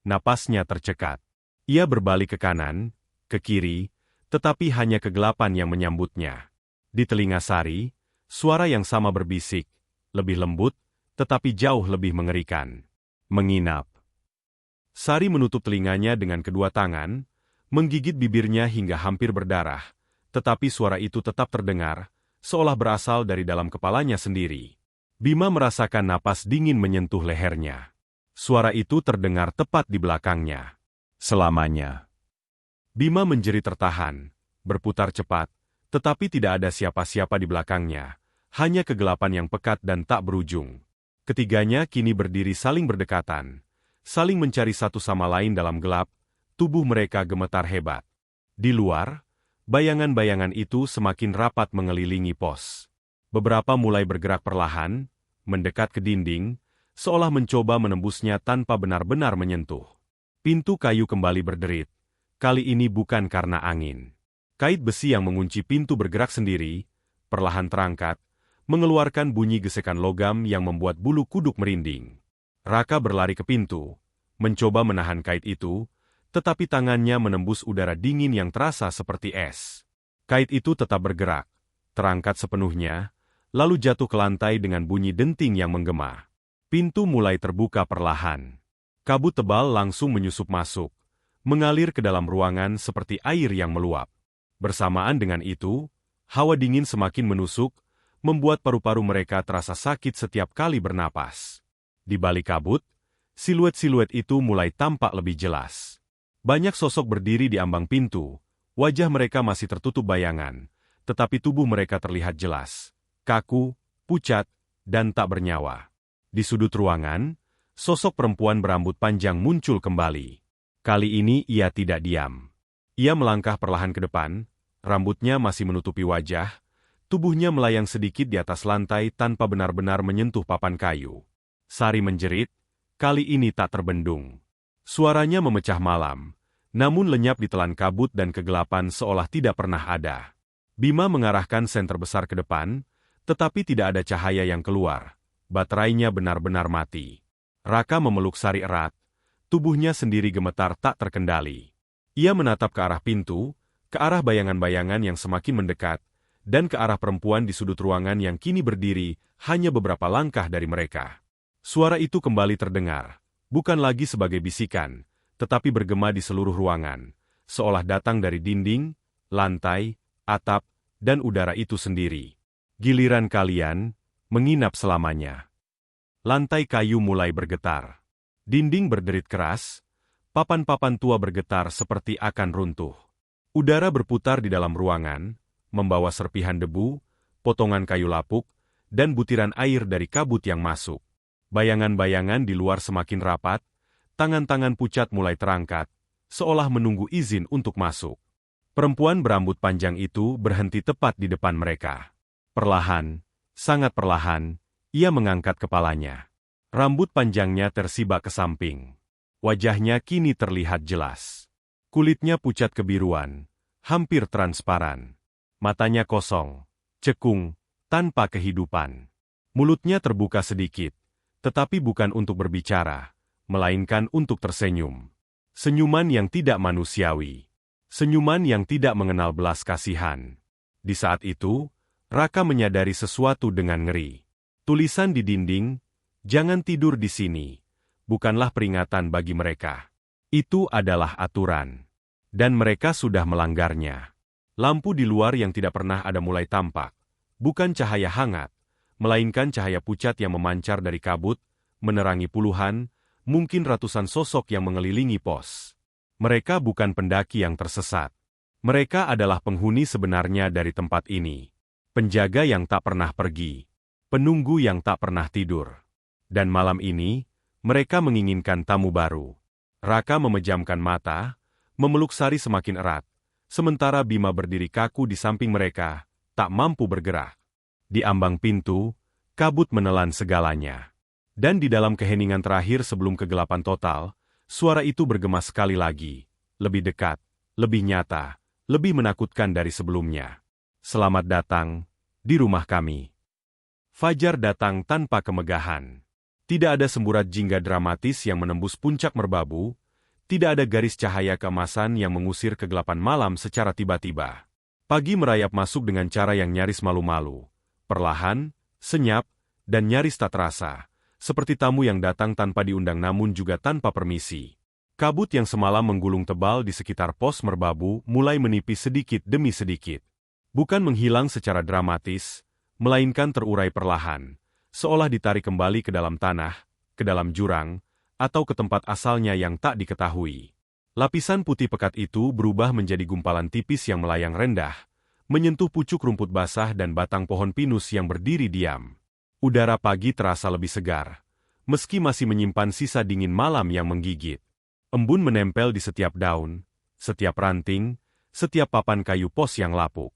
napasnya tercekat. Ia berbalik ke kanan, ke kiri, tetapi hanya kegelapan yang menyambutnya. Di telinga Sari, suara yang sama berbisik, lebih lembut, tetapi jauh lebih mengerikan. "Menginap." Sari menutup telinganya dengan kedua tangan, menggigit bibirnya hingga hampir berdarah, tetapi suara itu tetap terdengar, seolah berasal dari dalam kepalanya sendiri. Bima merasakan napas dingin menyentuh lehernya. Suara itu terdengar tepat di belakangnya. "Selamanya." Bima menjerit tertahan, berputar cepat, tetapi tidak ada siapa-siapa di belakangnya, hanya kegelapan yang pekat dan tak berujung. Ketiganya kini berdiri saling berdekatan, saling mencari satu sama lain dalam gelap, tubuh mereka gemetar hebat. Di luar, bayangan-bayangan itu semakin rapat mengelilingi pos. Beberapa mulai bergerak perlahan, mendekat ke dinding, seolah mencoba menembusnya tanpa benar-benar menyentuh. Pintu kayu kembali berderit. Kali ini bukan karena angin. Kait besi yang mengunci pintu bergerak sendiri, perlahan terangkat, mengeluarkan bunyi gesekan logam yang membuat bulu kuduk merinding. Raka berlari ke pintu, mencoba menahan kait itu, tetapi tangannya menembus udara dingin yang terasa seperti es. Kait itu tetap bergerak, terangkat sepenuhnya, lalu jatuh ke lantai dengan bunyi denting yang menggema. Pintu mulai terbuka perlahan. Kabut tebal langsung menyusup masuk, mengalir ke dalam ruangan seperti air yang meluap. Bersamaan dengan itu, hawa dingin semakin menusuk, membuat paru-paru mereka terasa sakit setiap kali bernapas. Di balik kabut, siluet-siluet itu mulai tampak lebih jelas. Banyak sosok berdiri di ambang pintu, wajah mereka masih tertutup bayangan, tetapi tubuh mereka terlihat jelas, kaku, pucat, dan tak bernyawa. Di sudut ruangan, sosok perempuan berambut panjang muncul kembali. Kali ini ia tidak diam. Ia melangkah perlahan ke depan, rambutnya masih menutupi wajah, tubuhnya melayang sedikit di atas lantai tanpa benar-benar menyentuh papan kayu. Sari menjerit, kali ini tak terbendung. Suaranya memecah malam, namun lenyap ditelan kabut dan kegelapan seolah tidak pernah ada. Bima mengarahkan senter besar ke depan, tetapi tidak ada cahaya yang keluar. Baterainya benar-benar mati. Raka memeluk Sari erat, tubuhnya sendiri gemetar tak terkendali. Ia menatap ke arah pintu, ke arah bayangan-bayangan yang semakin mendekat, dan ke arah perempuan di sudut ruangan yang kini berdiri hanya beberapa langkah dari mereka. Suara itu kembali terdengar, bukan lagi sebagai bisikan, tetapi bergema di seluruh ruangan, seolah datang dari dinding, lantai, atap, dan udara itu sendiri. Giliran kalian menginap selamanya. Lantai kayu mulai bergetar. Dinding berderit keras, papan-papan tua bergetar seperti akan runtuh. Udara berputar di dalam ruangan, membawa serpihan debu, potongan kayu lapuk, dan butiran air dari kabut yang masuk. Bayangan-bayangan di luar semakin rapat, tangan-tangan pucat mulai terangkat, seolah menunggu izin untuk masuk. Perempuan berambut panjang itu berhenti tepat di depan mereka. Perlahan, sangat perlahan, ia mengangkat kepalanya. Rambut panjangnya tersibak ke samping. Wajahnya kini terlihat jelas. Kulitnya pucat kebiruan, hampir transparan. Matanya kosong, cekung, tanpa kehidupan. Mulutnya terbuka sedikit, tetapi bukan untuk berbicara, melainkan untuk tersenyum. Senyuman yang tidak manusiawi. Senyuman yang tidak mengenal belas kasihan. Di saat itu, Raka menyadari sesuatu dengan ngeri. Tulisan di dinding, "Jangan tidur di sini," bukanlah peringatan bagi mereka. Itu adalah aturan. Dan mereka sudah melanggarnya. Lampu di luar yang tidak pernah ada mulai tampak. Bukan cahaya hangat, melainkan cahaya pucat yang memancar dari kabut, menerangi puluhan, mungkin ratusan sosok yang mengelilingi pos. Mereka bukan pendaki yang tersesat. Mereka adalah penghuni sebenarnya dari tempat ini. Penjaga yang tak pernah pergi. Penunggu yang tak pernah tidur. Dan malam ini, mereka menginginkan tamu baru. Raka memejamkan mata, memeluk Sari semakin erat, sementara Bima berdiri kaku di samping mereka, tak mampu bergerak. Di ambang pintu, kabut menelan segalanya. Dan di dalam keheningan terakhir sebelum kegelapan total, suara itu bergema sekali lagi, lebih dekat, lebih nyata, lebih menakutkan dari sebelumnya. Selamat datang di rumah kami. Fajar datang tanpa kemegahan. Tidak ada semburat jingga dramatis yang menembus puncak merbabu, tidak ada garis cahaya keemasan yang mengusir kegelapan malam secara tiba-tiba. Pagi merayap masuk dengan cara yang nyaris malu-malu, perlahan, senyap, dan nyaris tak terasa, seperti tamu yang datang tanpa diundang namun juga tanpa permisi. Kabut yang semalam menggulung tebal di sekitar pos merbabu mulai menipis sedikit demi sedikit. Bukan menghilang secara dramatis, melainkan terurai perlahan, seolah ditarik kembali ke dalam tanah, ke dalam jurang, atau ke tempat asalnya yang tak diketahui. Lapisan putih pekat itu berubah menjadi gumpalan tipis yang melayang rendah, menyentuh pucuk rumput basah dan batang pohon pinus yang berdiri diam. Udara pagi terasa lebih segar, meski masih menyimpan sisa dingin malam yang menggigit. Embun menempel di setiap daun, setiap ranting, setiap papan kayu pos yang lapuk.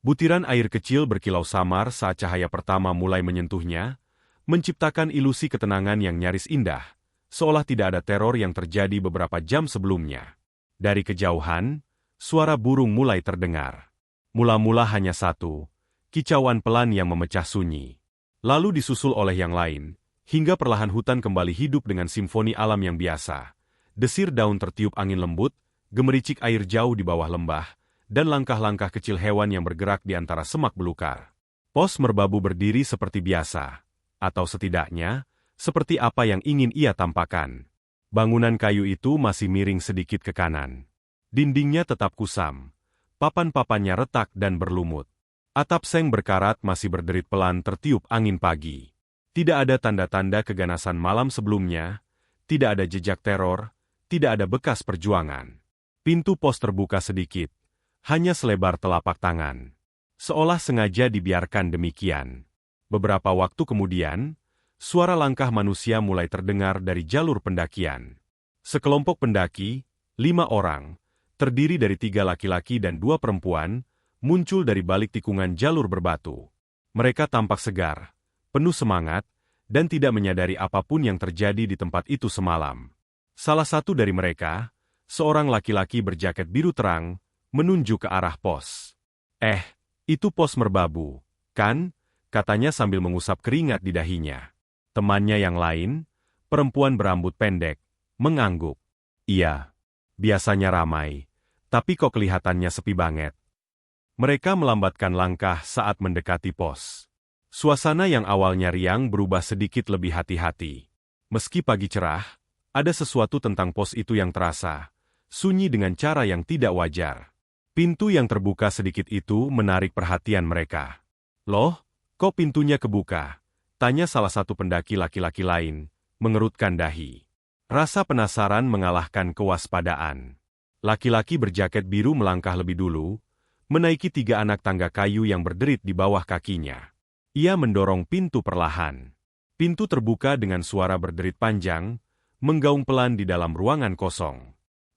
Butiran air kecil berkilau samar saat cahaya pertama mulai menyentuhnya, menciptakan ilusi ketenangan yang nyaris indah, seolah tidak ada teror yang terjadi beberapa jam sebelumnya. Dari kejauhan, suara burung mulai terdengar. Mula-mula hanya satu, kicauan pelan yang memecah sunyi. Lalu disusul oleh yang lain, hingga perlahan hutan kembali hidup dengan simfoni alam yang biasa. Desir daun tertiup angin lembut, gemericik air jauh di bawah lembah, dan langkah-langkah kecil hewan yang bergerak di antara semak belukar. Pos merbabu berdiri seperti biasa, atau setidaknya, seperti apa yang ingin ia tampakkan. Bangunan kayu itu masih miring sedikit ke kanan. Dindingnya tetap kusam. Papan-papannya retak dan berlumut. Atap seng berkarat masih berderit pelan tertiup angin pagi. Tidak ada tanda-tanda keganasan malam sebelumnya, tidak ada jejak teror, tidak ada bekas perjuangan. Pintu pos terbuka sedikit, hanya selebar telapak tangan. Seolah sengaja dibiarkan demikian. Beberapa waktu kemudian, suara langkah manusia mulai terdengar dari jalur pendakian. Sekelompok pendaki, 5 orang, terdiri dari 3 laki-laki dan 2 perempuan, muncul dari balik tikungan jalur berbatu. Mereka tampak segar, penuh semangat, dan tidak menyadari apapun yang terjadi di tempat itu semalam. Salah satu dari mereka, seorang laki-laki berjaket biru terang, menunjuk ke arah pos. Itu pos merbabu, kan? Katanya sambil mengusap keringat di dahinya. Temannya yang lain, perempuan berambut pendek, mengangguk. Iya, biasanya ramai. Tapi kok kelihatannya sepi banget. Mereka melambatkan langkah saat mendekati pos. Suasana yang awalnya riang berubah sedikit lebih hati-hati. Meski pagi cerah, ada sesuatu tentang pos itu yang terasa, sunyi dengan cara yang tidak wajar. Pintu yang terbuka sedikit itu menarik perhatian mereka. Loh, kok pintunya kebuka? Tanya salah satu pendaki laki-laki lain, mengerutkan dahi. Rasa penasaran mengalahkan kewaspadaan. Laki-laki berjaket biru melangkah lebih dulu, menaiki 3 anak tangga kayu yang berderit di bawah kakinya. Ia mendorong pintu perlahan. Pintu terbuka dengan suara berderit panjang, menggaung pelan di dalam ruangan kosong.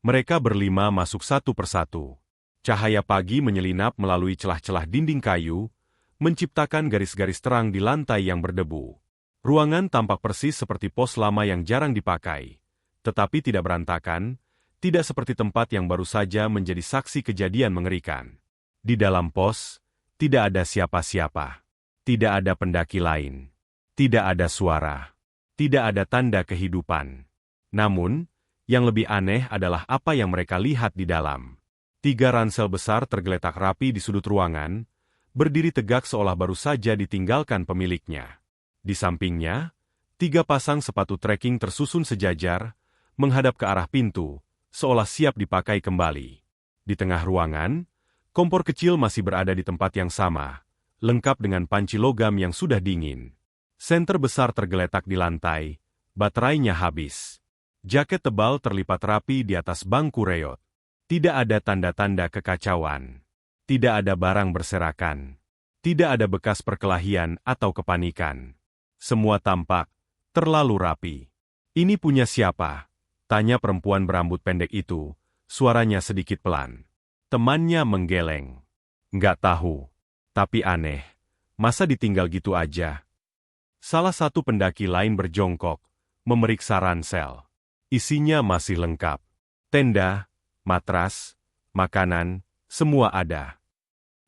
Mereka berlima masuk satu persatu. Cahaya pagi menyelinap melalui celah-celah dinding kayu, menciptakan garis-garis terang di lantai yang berdebu. Ruangan tampak persis seperti pos lama yang jarang dipakai, tetapi tidak berantakan, tidak seperti tempat yang baru saja menjadi saksi kejadian mengerikan. Di dalam pos, tidak ada siapa-siapa. Tidak ada pendaki lain. Tidak ada suara. Tidak ada tanda kehidupan. Namun, yang lebih aneh adalah apa yang mereka lihat di dalam. 3 ransel besar tergeletak rapi di sudut ruangan, berdiri tegak seolah baru saja ditinggalkan pemiliknya. Di sampingnya, 3 pasang sepatu trekking tersusun sejajar, menghadap ke arah pintu, seolah siap dipakai kembali. Di tengah ruangan, kompor kecil masih berada di tempat yang sama, lengkap dengan panci logam yang sudah dingin. Senter besar tergeletak di lantai, baterainya habis. Jaket tebal terlipat rapi di atas bangku reot. Tidak ada tanda-tanda kekacauan. Tidak ada barang berserakan. Tidak ada bekas perkelahian atau kepanikan. Semua tampak terlalu rapi. Ini punya siapa? Tanya perempuan berambut pendek itu, suaranya sedikit pelan. Temannya menggeleng. Nggak tahu. Tapi aneh. Masa ditinggal gitu aja? Salah satu pendaki lain berjongkok, memeriksa ransel. Isinya masih lengkap. Tenda, matras, makanan, semua ada.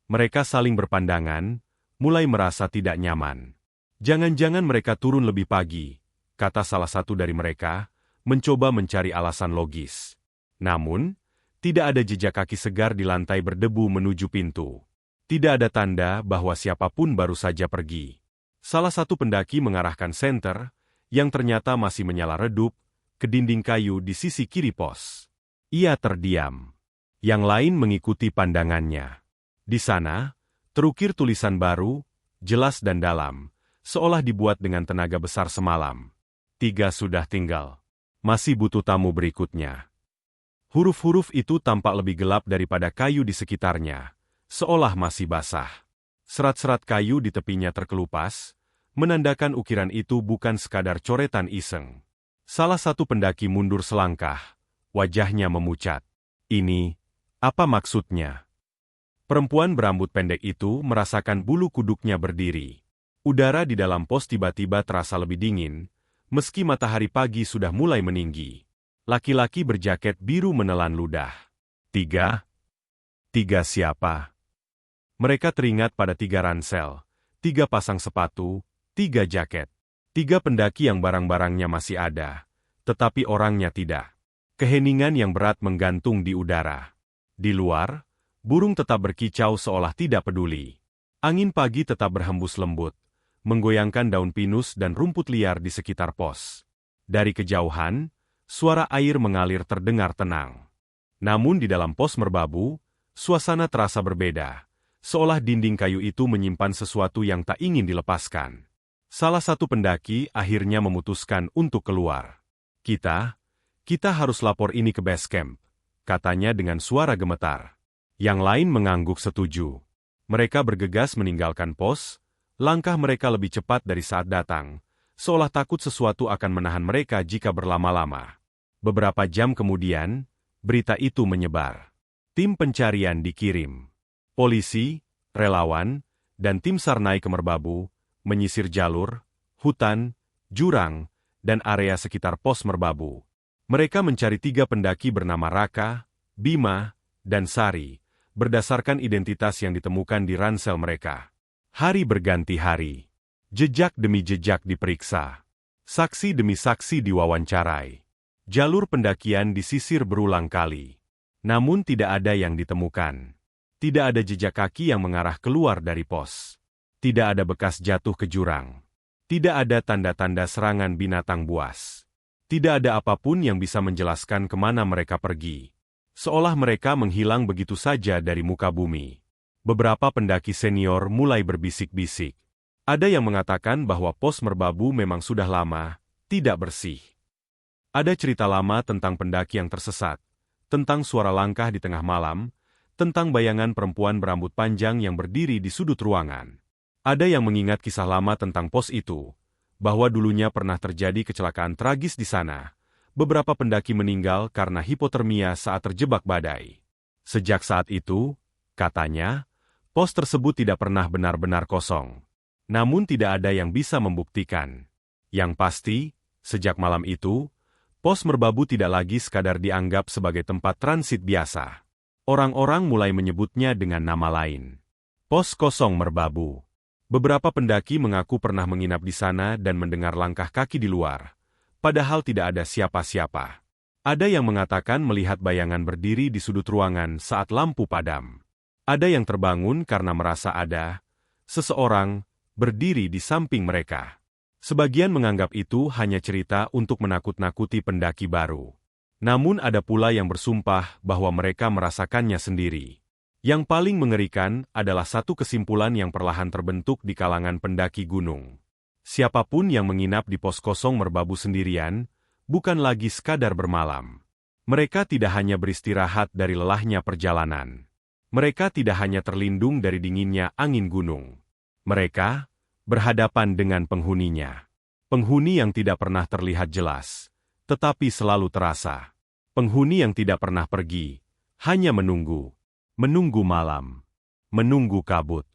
Mereka saling berpandangan, mulai merasa tidak nyaman. Jangan-jangan mereka turun lebih pagi, kata salah satu dari mereka, mencoba mencari alasan logis. Namun, tidak ada jejak kaki segar di lantai berdebu menuju pintu. Tidak ada tanda bahwa siapapun baru saja pergi. Salah satu pendaki mengarahkan senter, yang ternyata masih menyala redup, ke dinding kayu di sisi kiri pos. Ia terdiam. Yang lain mengikuti pandangannya. Di sana, terukir tulisan baru, jelas dan dalam, seolah dibuat dengan tenaga besar semalam. 3 sudah tinggal. Masih butuh tamu berikutnya. Huruf-huruf itu tampak lebih gelap daripada kayu di sekitarnya, seolah masih basah. Serat-serat kayu di tepinya terkelupas, menandakan ukiran itu bukan sekadar coretan iseng. Salah satu pendaki mundur selangkah, wajahnya memucat. Ini, apa maksudnya? Perempuan berambut pendek itu merasakan bulu kuduknya berdiri. Udara di dalam pos tiba-tiba terasa lebih dingin, meski matahari pagi sudah mulai meninggi. Laki-laki berjaket biru menelan ludah. 3? 3 siapa? Mereka teringat pada 3 ransel, 3 pasang sepatu, 3 jaket. 3 pendaki yang barang-barangnya masih ada, tetapi orangnya tidak. Keheningan yang berat menggantung di udara. Di luar, burung tetap berkicau seolah tidak peduli. Angin pagi tetap berhembus lembut, menggoyangkan daun pinus dan rumput liar di sekitar pos. Dari kejauhan, suara air mengalir terdengar tenang. Namun di dalam pos merbabu, suasana terasa berbeda, seolah dinding kayu itu menyimpan sesuatu yang tak ingin dilepaskan. Salah satu pendaki akhirnya memutuskan untuk keluar. Kita harus lapor ini ke base camp, katanya dengan suara gemetar. Yang lain mengangguk setuju. Mereka bergegas meninggalkan pos, langkah mereka lebih cepat dari saat datang, seolah takut sesuatu akan menahan mereka jika berlama-lama. Beberapa jam kemudian, berita itu menyebar. Tim pencarian dikirim. Polisi, relawan, dan tim SAR naik ke Merbabu, menyisir jalur, hutan, jurang, dan area sekitar pos Merbabu. Mereka mencari 3 pendaki bernama Raka, Bima, dan Sari, berdasarkan identitas yang ditemukan di ransel mereka. Hari berganti hari. Jejak demi jejak diperiksa. Saksi demi saksi diwawancarai. Jalur pendakian disisir berulang kali. Namun tidak ada yang ditemukan. Tidak ada jejak kaki yang mengarah keluar dari pos. Tidak ada bekas jatuh ke jurang. Tidak ada tanda-tanda serangan binatang buas. Tidak ada apapun yang bisa menjelaskan kemana mereka pergi. Seolah mereka menghilang begitu saja dari muka bumi. Beberapa pendaki senior mulai berbisik-bisik. Ada yang mengatakan bahwa pos Merbabu memang sudah lama, tidak bersih. Ada cerita lama tentang pendaki yang tersesat, tentang suara langkah di tengah malam, tentang bayangan perempuan berambut panjang yang berdiri di sudut ruangan. Ada yang mengingat kisah lama tentang pos itu, bahwa dulunya pernah terjadi kecelakaan tragis di sana. Beberapa pendaki meninggal karena hipotermia saat terjebak badai. Sejak saat itu, katanya, pos tersebut tidak pernah benar-benar kosong. Namun tidak ada yang bisa membuktikan. Yang pasti, sejak malam itu, pos Merbabu tidak lagi sekadar dianggap sebagai tempat transit biasa. Orang-orang mulai menyebutnya dengan nama lain. Pos kosong Merbabu. Beberapa pendaki mengaku pernah menginap di sana dan mendengar langkah kaki di luar, padahal tidak ada siapa-siapa. Ada yang mengatakan melihat bayangan berdiri di sudut ruangan saat lampu padam. Ada yang terbangun karena merasa ada seseorang berdiri di samping mereka. Sebagian menganggap itu hanya cerita untuk menakut-nakuti pendaki baru. Namun ada pula yang bersumpah bahwa mereka merasakannya sendiri. Yang paling mengerikan adalah satu kesimpulan yang perlahan terbentuk di kalangan pendaki gunung. Siapapun yang menginap di pos kosong Merbabu sendirian, bukan lagi sekadar bermalam. Mereka tidak hanya beristirahat dari lelahnya perjalanan. Mereka tidak hanya terlindung dari dinginnya angin gunung. Mereka berhadapan dengan penghuninya. Penghuni yang tidak pernah terlihat jelas, tetapi selalu terasa. Penghuni yang tidak pernah pergi, hanya menunggu. Menunggu malam. Menunggu kabut.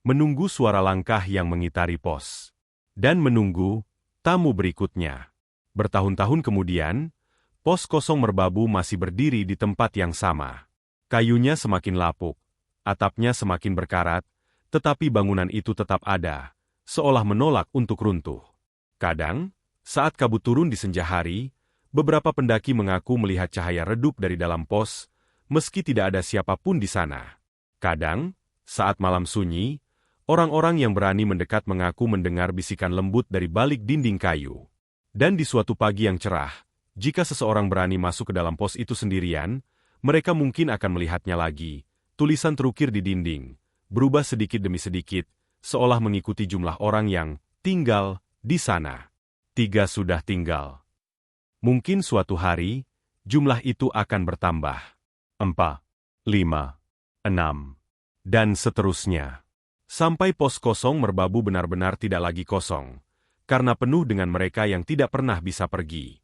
Menunggu suara langkah yang mengitari pos. Dan menunggu tamu berikutnya. Bertahun-tahun kemudian, pos kosong Merbabu masih berdiri di tempat yang sama. Kayunya semakin lapuk, atapnya semakin berkarat, tetapi bangunan itu tetap ada, seolah menolak untuk runtuh. Kadang, saat kabut turun di senja hari, beberapa pendaki mengaku melihat cahaya redup dari dalam pos, meski tidak ada siapapun di sana. Kadang, saat malam sunyi, orang-orang yang berani mendekat mengaku mendengar bisikan lembut dari balik dinding kayu. Dan di suatu pagi yang cerah, jika seseorang berani masuk ke dalam pos itu sendirian, mereka mungkin akan melihatnya lagi. Tulisan terukir di dinding, berubah sedikit demi sedikit, seolah mengikuti jumlah orang yang tinggal di sana. 3 sudah tinggal. Mungkin suatu hari, jumlah itu akan bertambah. 4, 5, 6, dan seterusnya. Sampai pos kosong Merbabu benar-benar tidak lagi kosong, karena penuh dengan mereka yang tidak pernah bisa pergi.